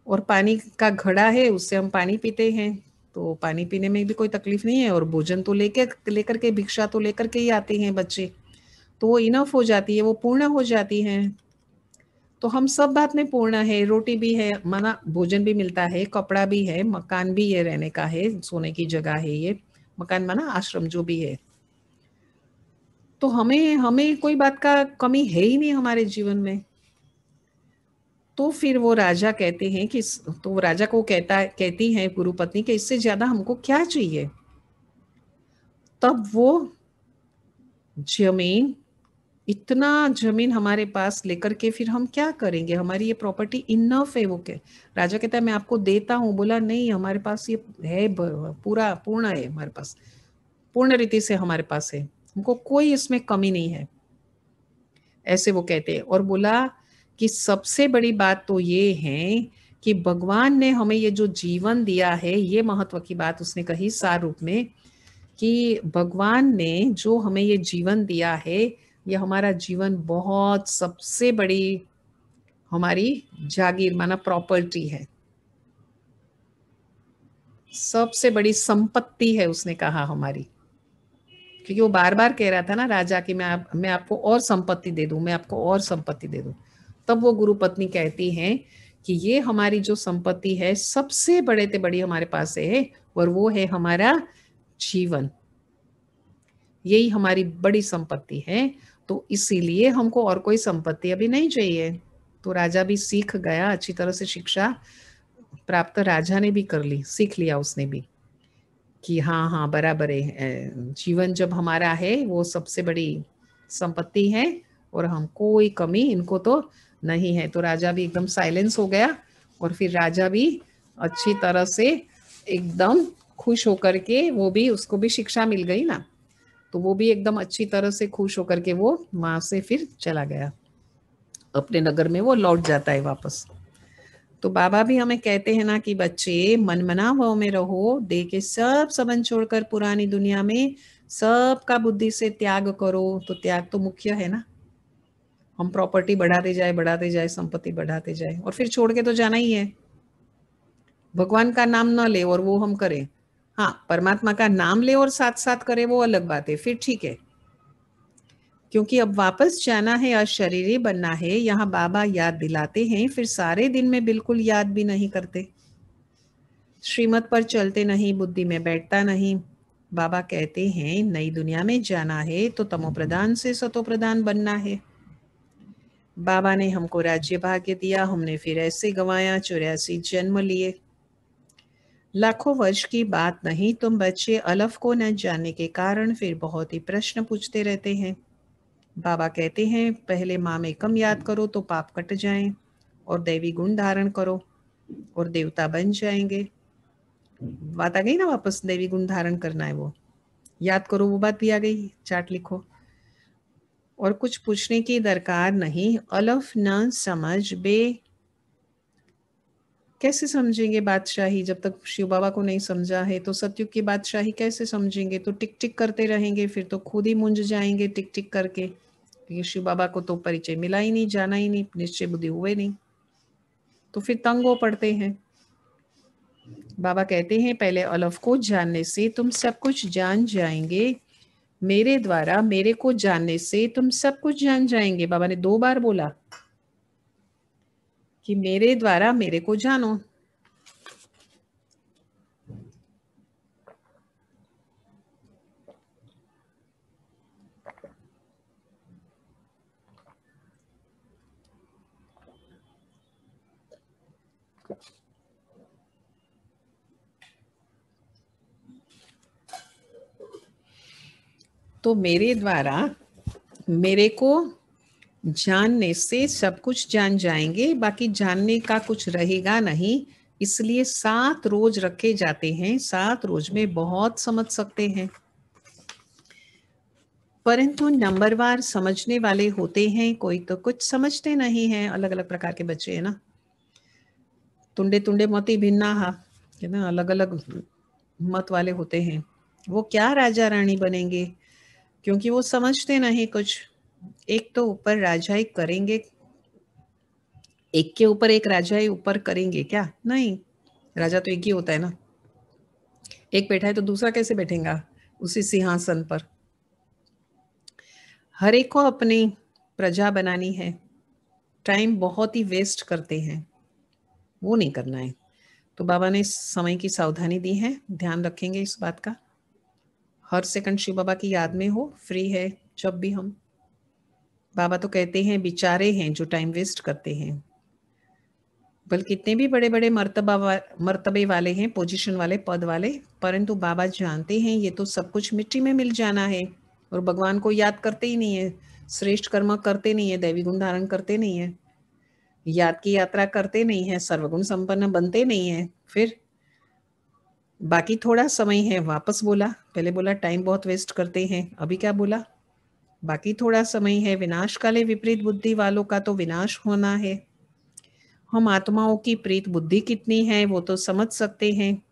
और पानी का घड़ा है उससे हम पानी पीते हैं, तो पानी पीने में भी कोई तकलीफ नहीं है, और भोजन तो लेकर के भिक्षा तो लेकर के ही आते हैं बच्चे, तो वो इनफ हो जाती है, वो पूर्ण हो जाती है। तो हम सब बात में पूर्ण है, रोटी भी है, माना भोजन भी मिलता है, कपड़ा भी है, मकान भी है, रहने का है, सोने की जगह है, ये मकान माना आश्रम जो भी है, तो हमें हमें कोई बात का कमी है ही नहीं हमारे जीवन में। तो फिर वो राजा कहते हैं कि तो वो राजा को कहती है गुरु पत्नी कि इससे ज्यादा हमको क्या चाहिए। तब वो जमीन, इतना जमीन हमारे पास लेकर के फिर हम क्या करेंगे, हमारी ये प्रॉपर्टी इनफ है, वो के राजा कहता है मैं आपको देता हूँ, बोला नहीं हमारे पास ये है, पूरा पूर्ण है, हमारे पास पूर्ण रीति से हमारे पास है, हमको कोई इसमें कमी नहीं है, ऐसे वो कहते हैं। और बोला कि सबसे बड़ी बात तो ये है कि भगवान ने हमें ये जो जीवन दिया है, ये महत्व की बात उसने कही सार रूप में, कि भगवान ने जो हमें ये जीवन दिया है, ये हमारा जीवन बहुत सबसे बड़ी हमारी जागीर माना प्रॉपर्टी है, सबसे बड़ी संपत्ति है उसने कहा हमारी, क्योंकि वो बार बार कह रहा था ना राजा कि मैं आपको और संपत्ति दे दूं, मैं आपको और संपत्ति दे दूं। तब वो गुरु पत्नी कहती हैं कि ये हमारी जो संपत्ति है सबसे बड़े से बड़ी हमारे पास है, और वो है हमारा जीवन, यही हमारी बड़ी संपत्ति है, तो इसीलिए हमको और कोई संपत्ति अभी नहीं चाहिए। तो राजा भी सीख गया, अच्छी तरह से शिक्षा प्राप्त राजा ने भी कर ली, सीख लिया उसने भी कि हाँ हाँ बराबर है, जीवन जब हमारा है वो सबसे बड़ी संपत्ति है और हम कोई कमी इनको तो नहीं है। तो राजा भी एकदम साइलेंस हो गया, और फिर राजा भी अच्छी तरह से एकदम खुश होकर के, वो भी उसको भी शिक्षा मिल गई ना, तो वो भी एकदम अच्छी तरह से खुश होकर के वो वहां से फिर चला गया, अपने नगर में वो लौट जाता है वापस। तो बाबा भी हमें कहते हैं ना कि बच्चे मनमना भाव में रहो, दे के सब संबंध छोड़कर पुरानी दुनिया में सबका बुद्धि से त्याग करो, तो त्याग तो मुख्य है ना, हम प्रॉपर्टी बढ़ाते जाए संपत्ति बढ़ाते जाए और फिर छोड़ के तो जाना ही है, भगवान का नाम न ले और वो हम करें, हाँ परमात्मा का नाम ले और साथ साथ करे वो अलग बात है, फिर ठीक है, क्योंकि अब वापस जाना है और शरीरी बनना है, यहाँ बाबा याद दिलाते हैं, फिर सारे दिन में बिल्कुल याद भी नहीं करते, श्रीमत पर चलते नहीं, बुद्धि में बैठता नहीं। बाबा कहते हैं नई दुनिया में जाना है तो तमो प्रधान से सतो प्रधान बनना है। बाबा ने हमको राज्य भाग्य दिया, हमने फिर ऐसे गंवाया, 84 जन्म लिए, लाखों वर्ष की बात नहीं, तुम बच्चे अलफ को न जानने के कारण फिर बहुत ही प्रश्न पूछते रहते हैं। बाबा कहते हैं पहले माँ में कम याद करो तो पाप कट जाएं, और दैवी गुण धारण करो और देवता बन जाएंगे। बात आ गई ना वापस, दैवी गुण धारण करना है वो याद करो, वो बात भी आ गई, चार्ट लिखो। और कुछ पूछने की दरकार नहीं, अलफ न समझ बे, कैसे समझेंगे बादशाही, जब तक शिव बाबा को नहीं समझा है तो सतयुग की बादशाही कैसे समझेंगे, तो टिक टिक करते रहेंगे, फिर तो खुद ही मुंझ जाएंगे टिक टिक करके, क्योंकि शिव बाबा को तो परिचय मिला ही नहीं, जाना ही नहीं, निश्चय बुद्धि हुए नहीं, तो फिर तंग हो पड़ते हैं। बाबा कहते हैं पहले अलफ को जानने से तुम सब कुछ जान जाएंगे, मेरे द्वारा मेरे को जानने से तुम सब कुछ जान जाएंगे। बाबा ने 2 बार बोला कि मेरे द्वारा मेरे को जानो, तो मेरे द्वारा मेरे को जानने से सब कुछ जान जाएंगे, बाकी जानने का कुछ रहेगा नहीं। इसलिए 7 रोज रखे जाते हैं। 7 रोज में बहुत समझ सकते हैं, परंतु नंबरवार समझने वाले होते हैं, कोई तो कुछ समझते नहीं हैं। अलग अलग प्रकार के बच्चे हैं ना, तुंडे तुंडे मोती भिन्ना हा, है ना, अलग अलग मत वाले होते हैं। वो क्या राजा रानी बनेंगे, क्योंकि वो समझते नहीं कुछ। एक तो ऊपर राजाई करेंगे, एक के ऊपर एक राजाई ऊपर करेंगे क्या? नहीं, राजा तो एक ही होता है ना। एक बैठा है तो दूसरा कैसे बैठेगा उसी सिंहासन पर? हर एक को अपनी प्रजा बनानी है। टाइम बहुत ही वेस्ट करते हैं, वो नहीं करना है। तो बाबा ने समय की सावधानी दी है, ध्यान रखेंगे इस बात का। हर सेकंड शिव बाबा की याद में हो, फ्री है जब भी हम। बाबा तो कहते हैं बेचारे हैं जो टाइम वेस्ट करते हैं। बल्कि कितने भी बड़े बड़े मर्तबे वाले हैं, पोजीशन वाले, पद वाले, परंतु बाबा जानते हैं ये तो सब कुछ मिट्टी में मिल जाना है। और भगवान को याद करते ही नहीं है, श्रेष्ठ कर्म करते नहीं है, दैवी गुण धारण करते नहीं है, याद की यात्रा करते नहीं है, सर्वगुण संपन्न बनते नहीं है। फिर बाकी थोड़ा समय है, वापस बोला, पहले बोला टाइम बहुत वेस्ट करते हैं, अभी क्या बोला? बाकी थोड़ा समय है। विनाश काले विपरीत बुद्धि वालों का तो विनाश होना है। हम आत्माओं की प्रीत बुद्धि कितनी है वो तो समझ सकते हैं।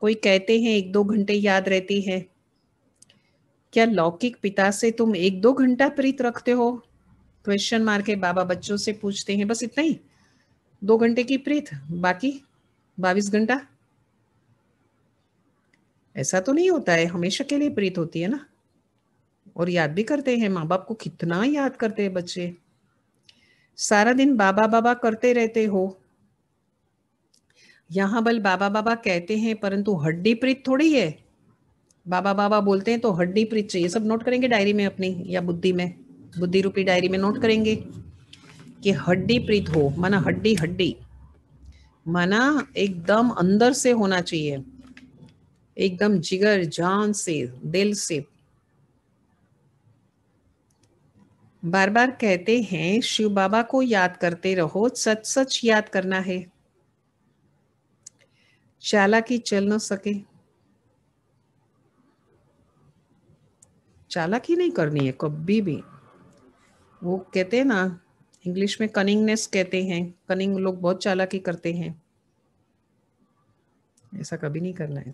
कोई कहते हैं 1-2 घंटे याद रहती है। क्या लौकिक पिता से तुम 1-2 घंटा प्रीत रखते हो? क्वेश्चन मार्क है। बाबा बच्चों से पूछते हैं, बस इतना ही, 2 घंटे की प्रीत, बाकी 22 घंटा? ऐसा तो नहीं होता है, हमेशा के लिए प्रीत होती है ना। और याद भी करते हैं, माँ बाप को कितना याद करते हैं बच्चे। सारा दिन बाबा बाबा करते रहते हो। यहाँ बल बाबा बाबा कहते हैं, परंतु हड्डी प्रीत थोड़ी है। बाबा बाबा बोलते हैं तो हड्डी प्रीत चाहिए। सब नोट करेंगे डायरी में अपनी, या बुद्धि में, बुद्धि रूपी डायरी में नोट करेंगे कि हड्डी प्रीत हो, माना हड्डी हड्डी, माना एकदम अंदर से होना चाहिए, एकदम जिगर जान से, दिल से। बार बार कहते हैं शिव बाबा को याद करते रहो, सच सच याद करना है, चालाकी चल न सके। चालाकी नहीं करनी है कभी भी। वो कहते हैं ना, इंग्लिश में कनिंगनेस कहते हैं, कनिंग लोग बहुत चालाकी करते हैं, ऐसा कभी नहीं करना है।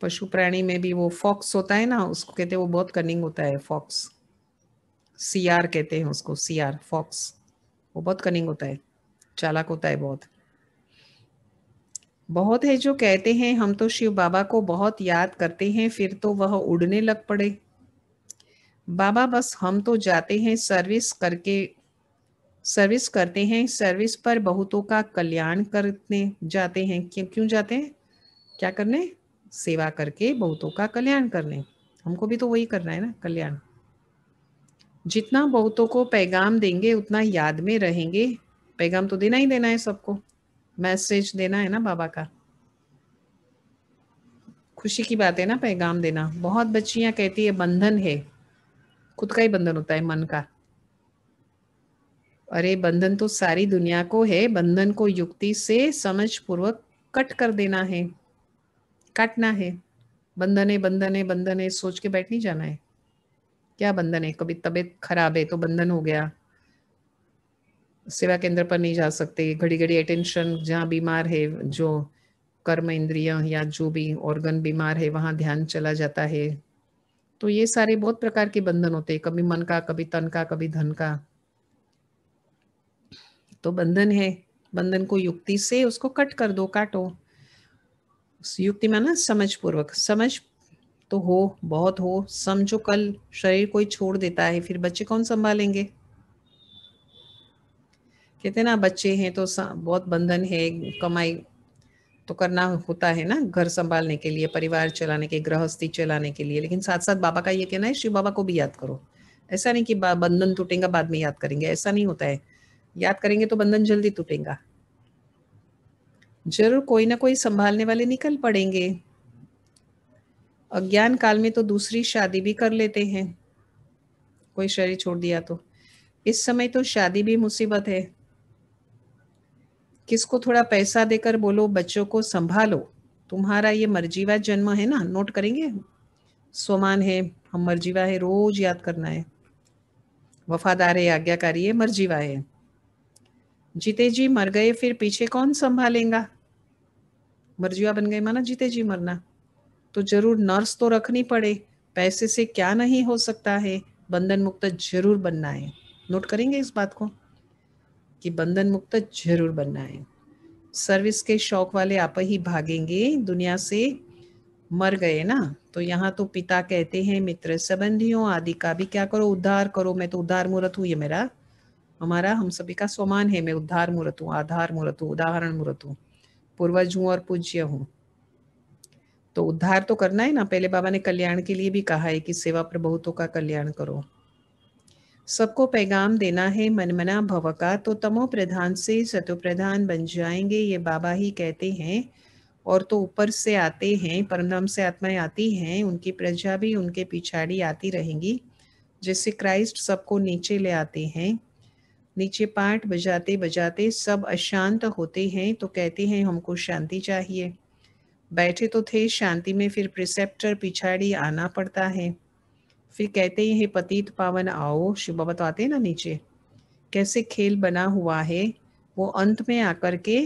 पशु प्राणी में भी वो फॉक्स होता है ना, उसको कहते हैं वो बहुत कनिंग होता है, फॉक्स, सीआर कहते हैं उसको, सीआर फॉक्स। वो बहुत कनिंग होता है, चालाक होता है बहुत। बहुत है जो कहते हैं हम तो शिव बाबा को बहुत याद करते हैं, फिर तो वह उड़ने लग पड़े। बाबा बस हम तो जाते हैं सर्विस करके, सर्विस करते हैं, सर्विस पर बहुतों का कल्याण करने जाते हैं। क्यों जाते हैं? क्या करने? सेवा करके बहुतों का कल्याण करने। हमको भी तो वही करना है ना, कल्याण। जितना बहुतों को पैगाम देंगे उतना याद में रहेंगे। पैगाम तो देना ही देना है सबको, मैसेज देना है ना बाबा का। खुशी की बात है ना पैगाम देना। बहुत बच्चियां कहती है बंधन है, खुद का ही बंधन होता है, मन का। अरे बंधन तो सारी दुनिया को है, बंधन को युक्ति से समझ पूर्वक कट कर देना है, काटना है। बंधन है बंधन है बंधन है सोच के बैठ नहीं जाना है। क्या बंधन है? कभी तबीयत खराब है तो बंधन हो गया, सेवा केंद्र पर नहीं जा सकते, घड़ी घड़ी अटेंशन, जहाँ बीमार है, जो कर्म इंद्रिय या जो भी ऑर्गन बीमार है वहां ध्यान चला जाता है। तो ये सारे बहुत प्रकार के बंधन होते हैं, कभी मन का, कभी तन का, कभी धन का। तो बंधन है, बंधन को युक्ति से उसको कट कर दो, काटो। युक्ति माना समझ पूर्वक। समझ तो हो, बहुत हो। समझो कल शरीर कोई छोड़ देता है, फिर बच्चे कौन संभालेंगे? कहते ना बच्चे हैं तो बहुत बंधन है, कमाई तो करना होता है ना, घर संभालने के लिए, परिवार चलाने के, गृहस्थी चलाने के लिए। लेकिन साथ साथ बाबा का ये कहना है शिव बाबा को भी याद करो। ऐसा नहीं कि बंधन टूटेगा बाद में याद करेंगे, ऐसा नहीं होता है। याद करेंगे तो बंधन जल्दी टूटेगा। जरूर कोई ना कोई संभालने वाले निकल पड़ेंगे। अज्ञान काल में तो दूसरी शादी भी कर लेते हैं, कोई शरीर छोड़ दिया तो। इस समय तो शादी भी मुसीबत है। किसको थोड़ा पैसा देकर बोलो बच्चों को संभालो, तुम्हारा ये मर्जीवा जन्म है ना, नोट करेंगे। स्वमान है, हम मर्जीवा है, रोज याद करना है। वफादार है, आज्ञाकारी है, मर्जीवा है। जीते जी मर गए, फिर पीछे कौन संभालेगा? मर्जीवा बन गए माना जीते जी मरना, तो जरूर नर्स तो रखनी पड़े। पैसे से क्या नहीं हो सकता है, बंधन मुक्त जरूर बनना है। नोट करेंगे इस बात को कि बंधन मुक्त जरूर बनना है। सर्विस के शौक वाले आप ही भागेंगे दुनिया से, मर गए ना। तो यहाँ तो पिता कहते हैं मित्र संबंधियों आदि का भी क्या करो, उद्धार करो। मैं तो उद्धार मूर्त हूँ, ये मेरा हमारा हम सभी का स्वमान है। मैं उद्धार मूर्त हूँ, आधार मूर्त हूँ, उदाहरण मूर्त हूँ, पूर्वज हूँ और पूज्य हूँ। तो उद्धार तो करना है ना। पहले बाबा ने कल्याण के लिए भी कहा है कि सेवा प्रभुत्व का कल्याण करो, सबको पैगाम देना है मनमना भव का। तो तमो प्रधान से सतो प्रधान बन जाएंगे, ये बाबा ही कहते हैं। और तो ऊपर से आते हैं, परमधाम से आत्माएं आती हैं, उनकी प्रजा भी उनके पिछाड़ी आती रहेंगी। जैसे क्राइस्ट सबको नीचे ले आते हैं, नीचे पाठ बजाते बजाते सब अशांत होते हैं, तो कहते हैं हमको शांति चाहिए। बैठे तो थे शांति में, फिर प्रिसेप्टर पिछाड़ी आना पड़ता है। फिर कहते हैं हे पतित पावन आओ, शिव बाबा तो आते हैं ना नीचे। कैसे खेल बना हुआ है, वो अंत में आकर के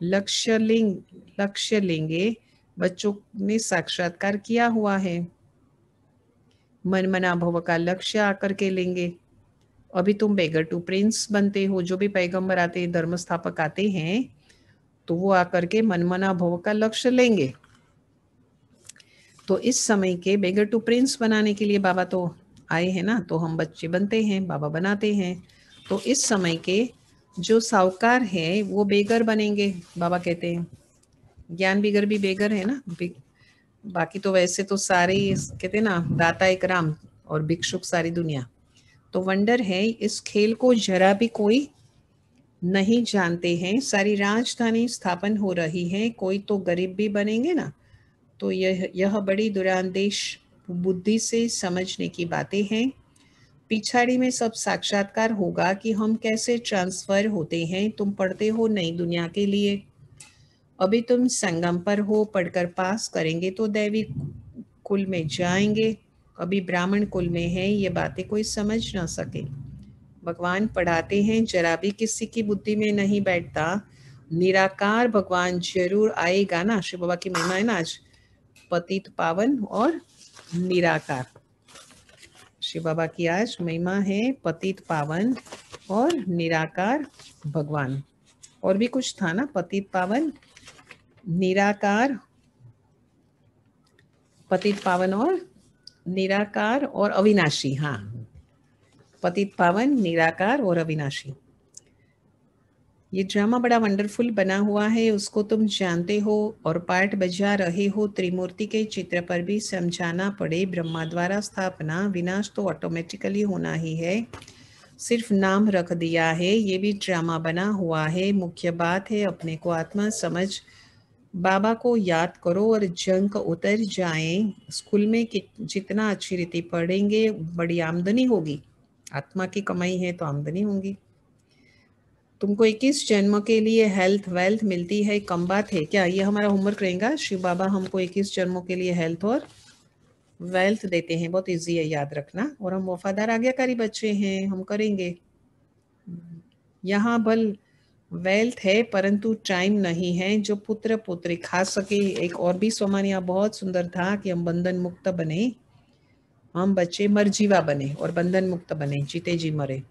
लक्ष्य लेंगे। बच्चों ने साक्षात्कार किया हुआ है, मन मना भव का लक्ष्य आकर के लेंगे। अभी तुम बेगर टू प्रिंस बनते हो, जो भी पैगंबर आते हैं, धर्म स्थापक आते हैं, तो वो आकर के मन मना भव का लक्ष्य लेंगे। तो इस समय के बेगर टू प्रिंस बनाने के लिए बाबा तो आए हैं ना, तो हम बच्चे बनते हैं, बाबा बनाते हैं। तो इस समय के जो साहूकार है वो बेगर बनेंगे, बाबा कहते हैं। ज्ञान बिगर भी बेगर है ना। बाकी तो वैसे तो सारे कहते हैं ना, दाता एक राम और भिक्षुक सारी दुनिया। तो वंडर है, इस खेल को जरा भी कोई नहीं जानते हैं। सारी राजधानी स्थापन हो रही है, कोई तो गरीब भी बनेंगे ना। तो यह बड़ी दुरांदेश बुद्धि से समझने की बातें हैं। पिछाड़ी में सब साक्षात्कार होगा कि हम कैसे ट्रांसफर होते हैं। तुम पढ़ते हो नई दुनिया के लिए, अभी तुम संगम पर हो, पढ़कर पास करेंगे तो दैवी कुल में जाएंगे। अभी ब्राह्मण कुल में है, ये बातें कोई समझ ना सके। भगवान पढ़ाते हैं, जरा भी किसी की बुद्धि में नहीं बैठता। निराकार भगवान जरूर आएगा ना। शिव बाबा की महिमा है ना आज, पतित पावन और निराकार। शिव बाबा की आज महिमा है, पतित पावन और निराकार भगवान। और भी कुछ था ना, पतित पावन निराकार, पतित पावन और निराकार और अविनाशी। हाँ, पतित पावन, निराकार और अविनाशी। ये ड्रामा बड़ा वंडरफुल बना हुआ है, उसको तुम जानते हो और पार्ट बजा रहे हो। त्रिमूर्ति के चित्र पर भी समझाना पड़े, ब्रह्मा द्वारा स्थापना, विनाश तो ऑटोमेटिकली होना ही है, सिर्फ नाम रख दिया है। ये भी ड्रामा बना हुआ है। मुख्य बात है अपने को आत्मा समझ, बाबा को याद करो और जंक उतर जाएं। स्कूल में जितना अच्छी रीति पढ़ेंगे बड़ी आमदनी होगी। आत्मा की कमाई है तो आमदनी होगी। तुमको 21 जन्म के लिए हेल्थ वेल्थ मिलती है, कम बात है क्या? ये हमारा होमवर्क रहेगा। शिव बाबा हमको 21 जन्मों के लिए हेल्थ और वेल्थ देते हैं, बहुत इजी है याद रखना। और हम वफादार आज्ञाकारी बच्चे हैं, हम करेंगे। यहाँ बल वेल्थ है परंतु टाइम नहीं है जो पुत्र पुत्री खा सके। एक और भी स्वमान यहाँ बहुत सुंदर था कि हम बंधन मुक्त बने, हम बच्चे मरजीवा बने और बंधन मुक्त बने, जीते जी मरे।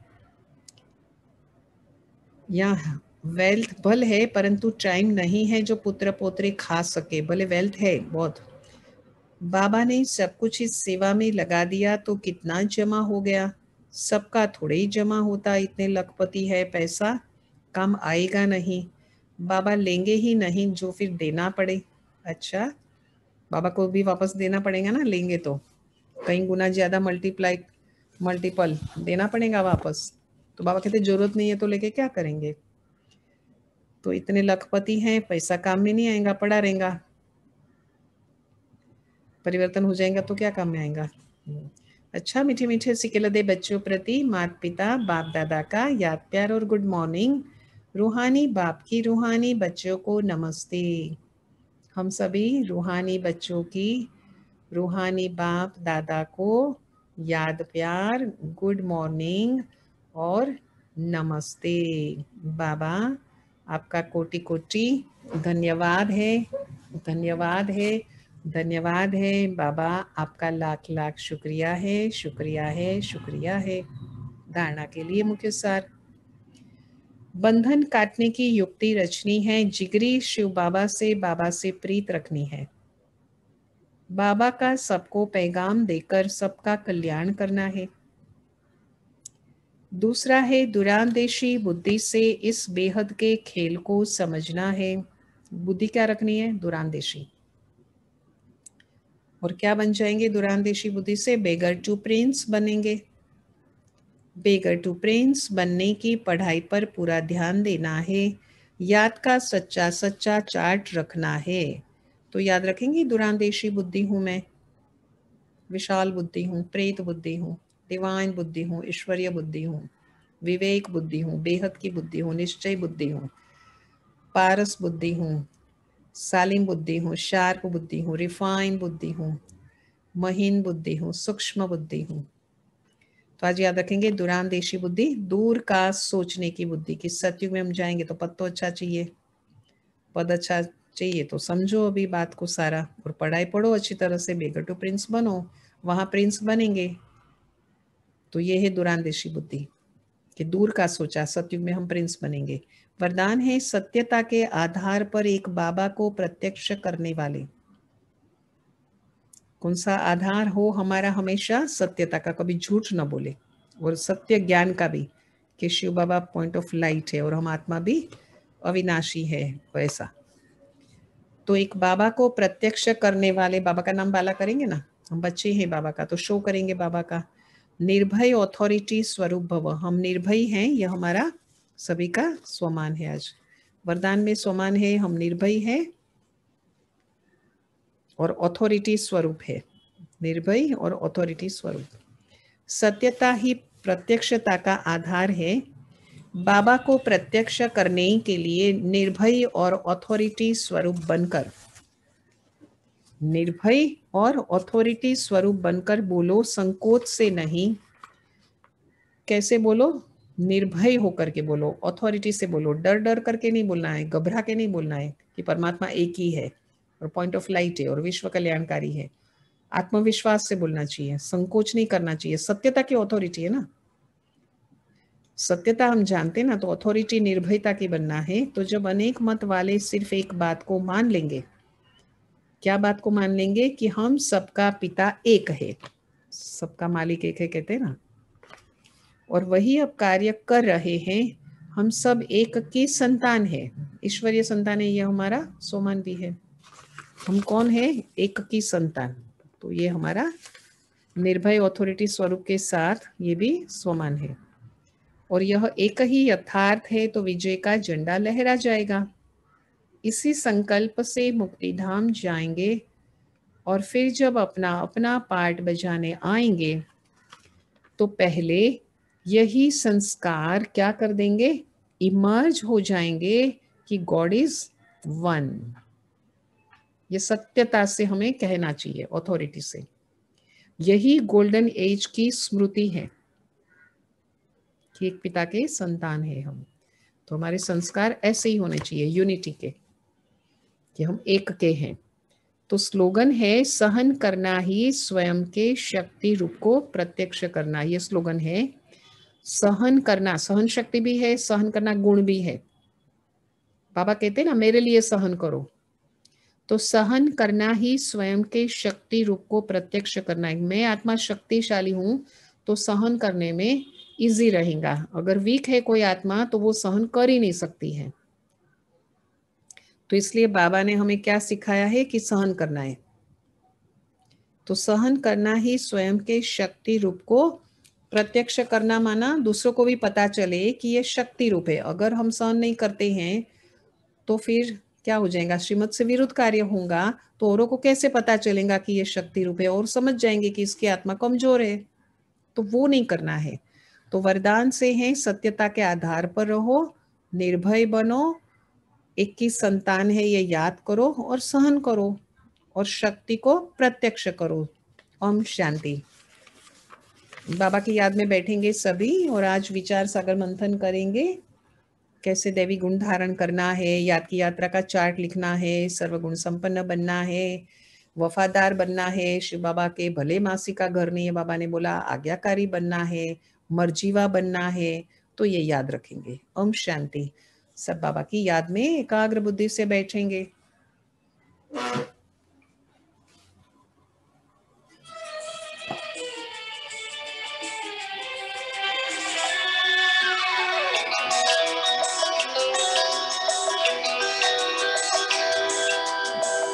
यहाँ वेल्थ भल है परंतु टाइम नहीं है जो पुत्र पोत्री खा सके। भले वेल्थ है बहुत, बाबा ने सब कुछ इस सेवा में लगा दिया तो कितना जमा हो गया। सबका थोड़े ही जमा होता, इतने लखपति है, पैसा कम आएगा नहीं। बाबा लेंगे ही नहीं जो फिर देना पड़े। अच्छा, बाबा को भी वापस देना पड़ेगा ना, लेंगे तो कई गुना ज्यादा मल्टीपल देना पड़ेगा वापस। तो बाबा कहते जरूरत नहीं है तो लेके क्या करेंगे। तो इतने लखपति हैं, पैसा काम में नहीं आएगा, पड़ा रहेगा। परिवर्तन हो जाएगा तो क्या काम में आएगा। अच्छा, मीठे मीठे सिकेलदे बच्चों प्रति माता पिता बाप दादा का याद प्यार और गुड मॉर्निंग। रूहानी बाप की रूहानी बच्चों को नमस्ते। हम सभी रूहानी बच्चों की रूहानी बाप दादा को याद प्यार, गुड मॉर्निंग और नमस्ते। बाबा आपका कोटि कोटि धन्यवाद है, धन्यवाद है, धन्यवाद है। बाबा आपका लाख लाख शुक्रिया है, शुक्रिया है, शुक्रिया है। धारणा के लिए मुख्य सार। बंधन काटने की युक्ति रचनी है, जिगरी शिव बाबा से प्रीत रखनी है। बाबा का सबको पैगाम देकर सबका कल्याण करना है। दूसरा है दुरांदेशी बुद्धि से इस बेहद के खेल को समझना है। बुद्धि क्या रखनी है? दुरांदेशी। और क्या बन जाएंगे दुरांदेशी बुद्धि से? बेगर टू प्रिंस बनेंगे। बेगर टू प्रिंस बनने की पढ़ाई पर पूरा ध्यान देना है। याद का सच्चा सच्चा चार्ट रखना है। तो याद रखेंगे दुरांदेशी बुद्धि हूं मैं, विशाल बुद्धि हूँ, प्रेत बुद्धि हूँ, डिवाइन बुद्धि हूँ, ईश्वरीय बुद्धि हूँ, विवेक बुद्धि हूँ, बेहद की बुद्धि हूँ, निश्चय बुद्धि हूँ, पारस बुद्धि हूँ, सालिम बुद्धि हूँ, शार्प बुद्धि हूँ, रिफाइन बुद्धि हूँ, महीन बुद्धि हूँ, सूक्ष्म बुद्धि हूँ। तो आज याद रखेंगे दुरांदेशी बुद्धि, दूर का सोचने की बुद्धि। कि सतयुग में हम जाएंगे तो पद तो अच्छा चाहिए, पद अच्छा चाहिए तो समझो अभी बात को सारा, और पढ़ाई पढ़ो अच्छी तरह से, बेगर टू प्रिंस बनो, वहां प्रिंस बनेंगे। तो ये है दुरांदेशी बुद्धि कि दूर का सोचा, सतयुग में हम प्रिंस बनेंगे। वरदान है सत्यता के आधार पर एक बाबा को प्रत्यक्ष करने वाले। कौन सा आधार हो हमारा? हमेशा सत्यता का, कभी झूठ न बोले, और सत्य ज्ञान का भी, कि शिव बाबा पॉइंट ऑफ लाइट है और हम आत्मा भी अविनाशी है, वैसा। तो एक बाबा को प्रत्यक्ष करने वाले, बाबा का नाम बाला करेंगे ना, हम बच्चे हैं बाबा का तो शो करेंगे बाबा का। निर्भय ऑथोरिटी स्वरूप भव, हम निर्भय हैं, यह हमारा सभी का स्वमान है। आज वरदान में स्वमान है, हम निर्भय हैं और ऑथोरिटी स्वरूप है, निर्भय और ऑथोरिटी स्वरूप। सत्यता ही प्रत्यक्षता का आधार है। बाबा को प्रत्यक्ष करने के लिए निर्भय और ऑथोरिटी स्वरूप बनकर, निर्भय और ऑथोरिटी स्वरूप बनकर बोलो, संकोच से नहीं। कैसे बोलो? निर्भय होकर के बोलो, ऑथोरिटी से बोलो, डर डर करके नहीं बोलना है, घबरा के नहीं बोलना है कि परमात्मा एक ही है और पॉइंट ऑफ लाइट है और विश्व कल्याणकारी है। आत्मविश्वास से बोलना चाहिए, संकोच नहीं करना चाहिए। सत्यता की ऑथोरिटी है ना, सत्यता हम जानते ना, तो अथॉरिटी निर्भयता की बनना है। तो जब अनेक मत वाले सिर्फ एक बात को मान लेंगे, क्या बात को मान लेंगे? कि हम सबका पिता एक है, सबका मालिक एक है कहते हैं ना, और वही अब कार्य कर रहे हैं। हम सब एक की संतान है, ईश्वरीय संतान है, ये हमारा सोमान भी है। हम कौन है? एक की संतान। तो ये हमारा निर्भय ऑथोरिटी स्वरूप के साथ ये भी स्वमान है, और यह एक ही यथार्थ है, तो विजय का झंडा लहरा जाएगा। इसी संकल्प से मुक्ति धाम जाएंगे, और फिर जब अपना अपना पार्ट बजाने आएंगे तो पहले यही संस्कार क्या कर देंगे? इमर्ज हो जाएंगे कि गॉड इज वन। ये सत्यता से हमें कहना चाहिए, ऑथोरिटी से। यही गोल्डन एज की स्मृति है कि एक पिता के संतान है हम। तो हमारे संस्कार ऐसे ही होने चाहिए, यूनिटी के, कि हम एक के हैं। तो स्लोगन है सहन करना ही स्वयं के शक्ति रूप को प्रत्यक्ष करना। ये स्लोगन है, सहन करना, सहन शक्ति भी है, सहन करना गुण भी है। बाबा कहते हैं ना, मेरे लिए सहन करो। तो सहन करना ही स्वयं के शक्ति रूप को प्रत्यक्ष करना है। मैं आत्मा शक्तिशाली हूं तो सहन करने में इजी रहेगा। अगर वीक है कोई आत्मा तो वो सहन कर ही नहीं सकती है। तो इसलिए बाबा ने हमें क्या सिखाया है? कि सहन करना है। तो सहन करना ही स्वयं के शक्ति रूप को प्रत्यक्ष करना, माना दूसरों को भी पता चले कि ये शक्ति रूप है। अगर हम सहन नहीं करते हैं तो फिर क्या हो जाएगा, श्रीमत से विरुद्ध कार्य होगा तो औरों को कैसे पता चलेगा कि ये शक्ति रूप है, और समझ जाएंगे कि इसकी आत्मा कमजोर है। तो वो नहीं करना है। तो वरदान से है सत्यता के आधार पर रहो, निर्भय बनो, एक की संतान है ये याद करो और सहन करो और शक्ति को प्रत्यक्ष करो। ओम शांति। बाबा की याद में बैठेंगे सभी और आज विचार सागर मंथन करेंगे। कैसे दैवी गुण धारण करना है, याद की यात्रा का चार्ट लिखना है, सर्वगुण संपन्न बनना है, वफादार बनना है, शिव बाबा के भले मासी का घर नहीं है, बाबा ने बोला आज्ञाकारी बनना है, मर्जीवा बनना है। तो ये याद रखेंगे। ओम शांति। सब बाबा की याद में एकाग्र बुद्धि से बैठेंगे।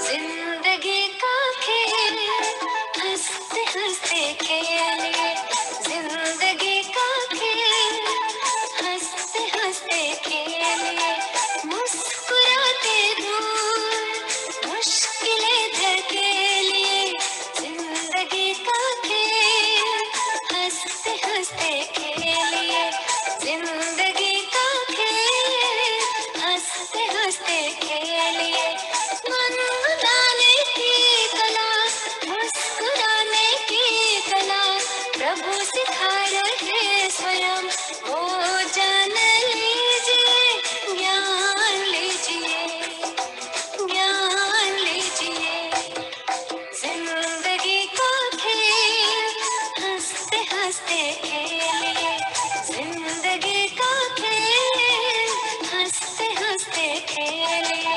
जिंदगी का खेल हंसते हंसते खेलिए, जिंदगी का खेल हंसते हंसते खेलिए, मुस्कुराते दूर मुश्किलें धकेलिए, जिंदगी का खेल हंसते हंसते खेलिए, जिंदगी का खेल हंसते हंसते खेलिए, मुस्कुराने की कला, मुस्कुराने की कला प्रभु सिखा रहे स्वयं, वो जान लीजिए, ज्ञान लीजिए, ज्ञान लीजिए, जिंदगी का खेल हंसते हंसते खेलिए, जिंदगी का खेल हंसते हंसते खेलिए।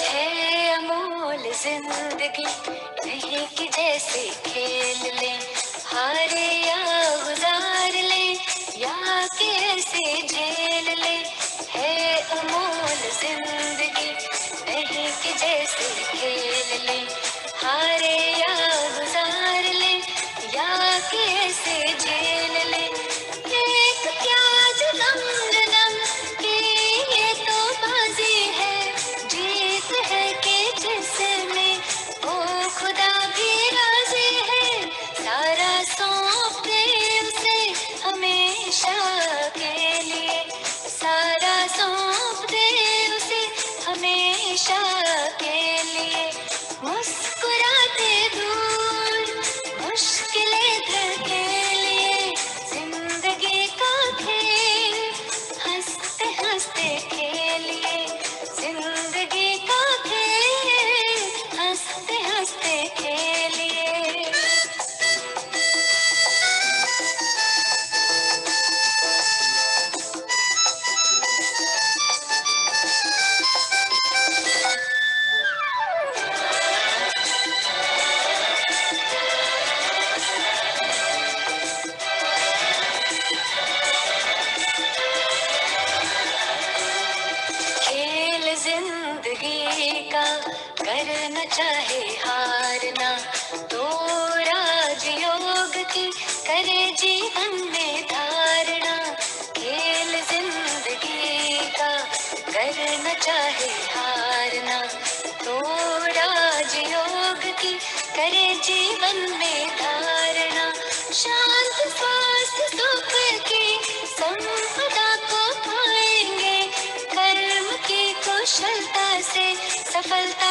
है अमूल जिंदगी नहीं कि जैसे खेल ले, हारे या गुजार ले या कैसे झेल ले, है अमूल जिंदगी नहीं कि जैसे खेल ले, हारे या गुजार ले या कैसे झेल ले, एक क्या जन्म जन्म की ये तो बाजी है, जीत है कि जिसमें वो खुदा भी राजी है, सारा सौंप दे उसे हमेशा के लिए, सारा सौंप दे उसे हमेशा के लिए, मुस्कुराते दूर मुश्किलें धकेलिए, जिंदगी का खेल हंसते हंसते खेलिए, जिंदगी का खेल हंसते हंसते खेलिए। खेल जिंदगी का करना चाहे हारना, तो राजयोग की करे जीवन में धारणा, खेल जिंदगी का करना चाहे हारना, तो राजयोग की करे जीवन में धारणा, शांत स्वास्थ्य सुख की संपदा को पाएंगे, कर्म की कुशलता से सफलता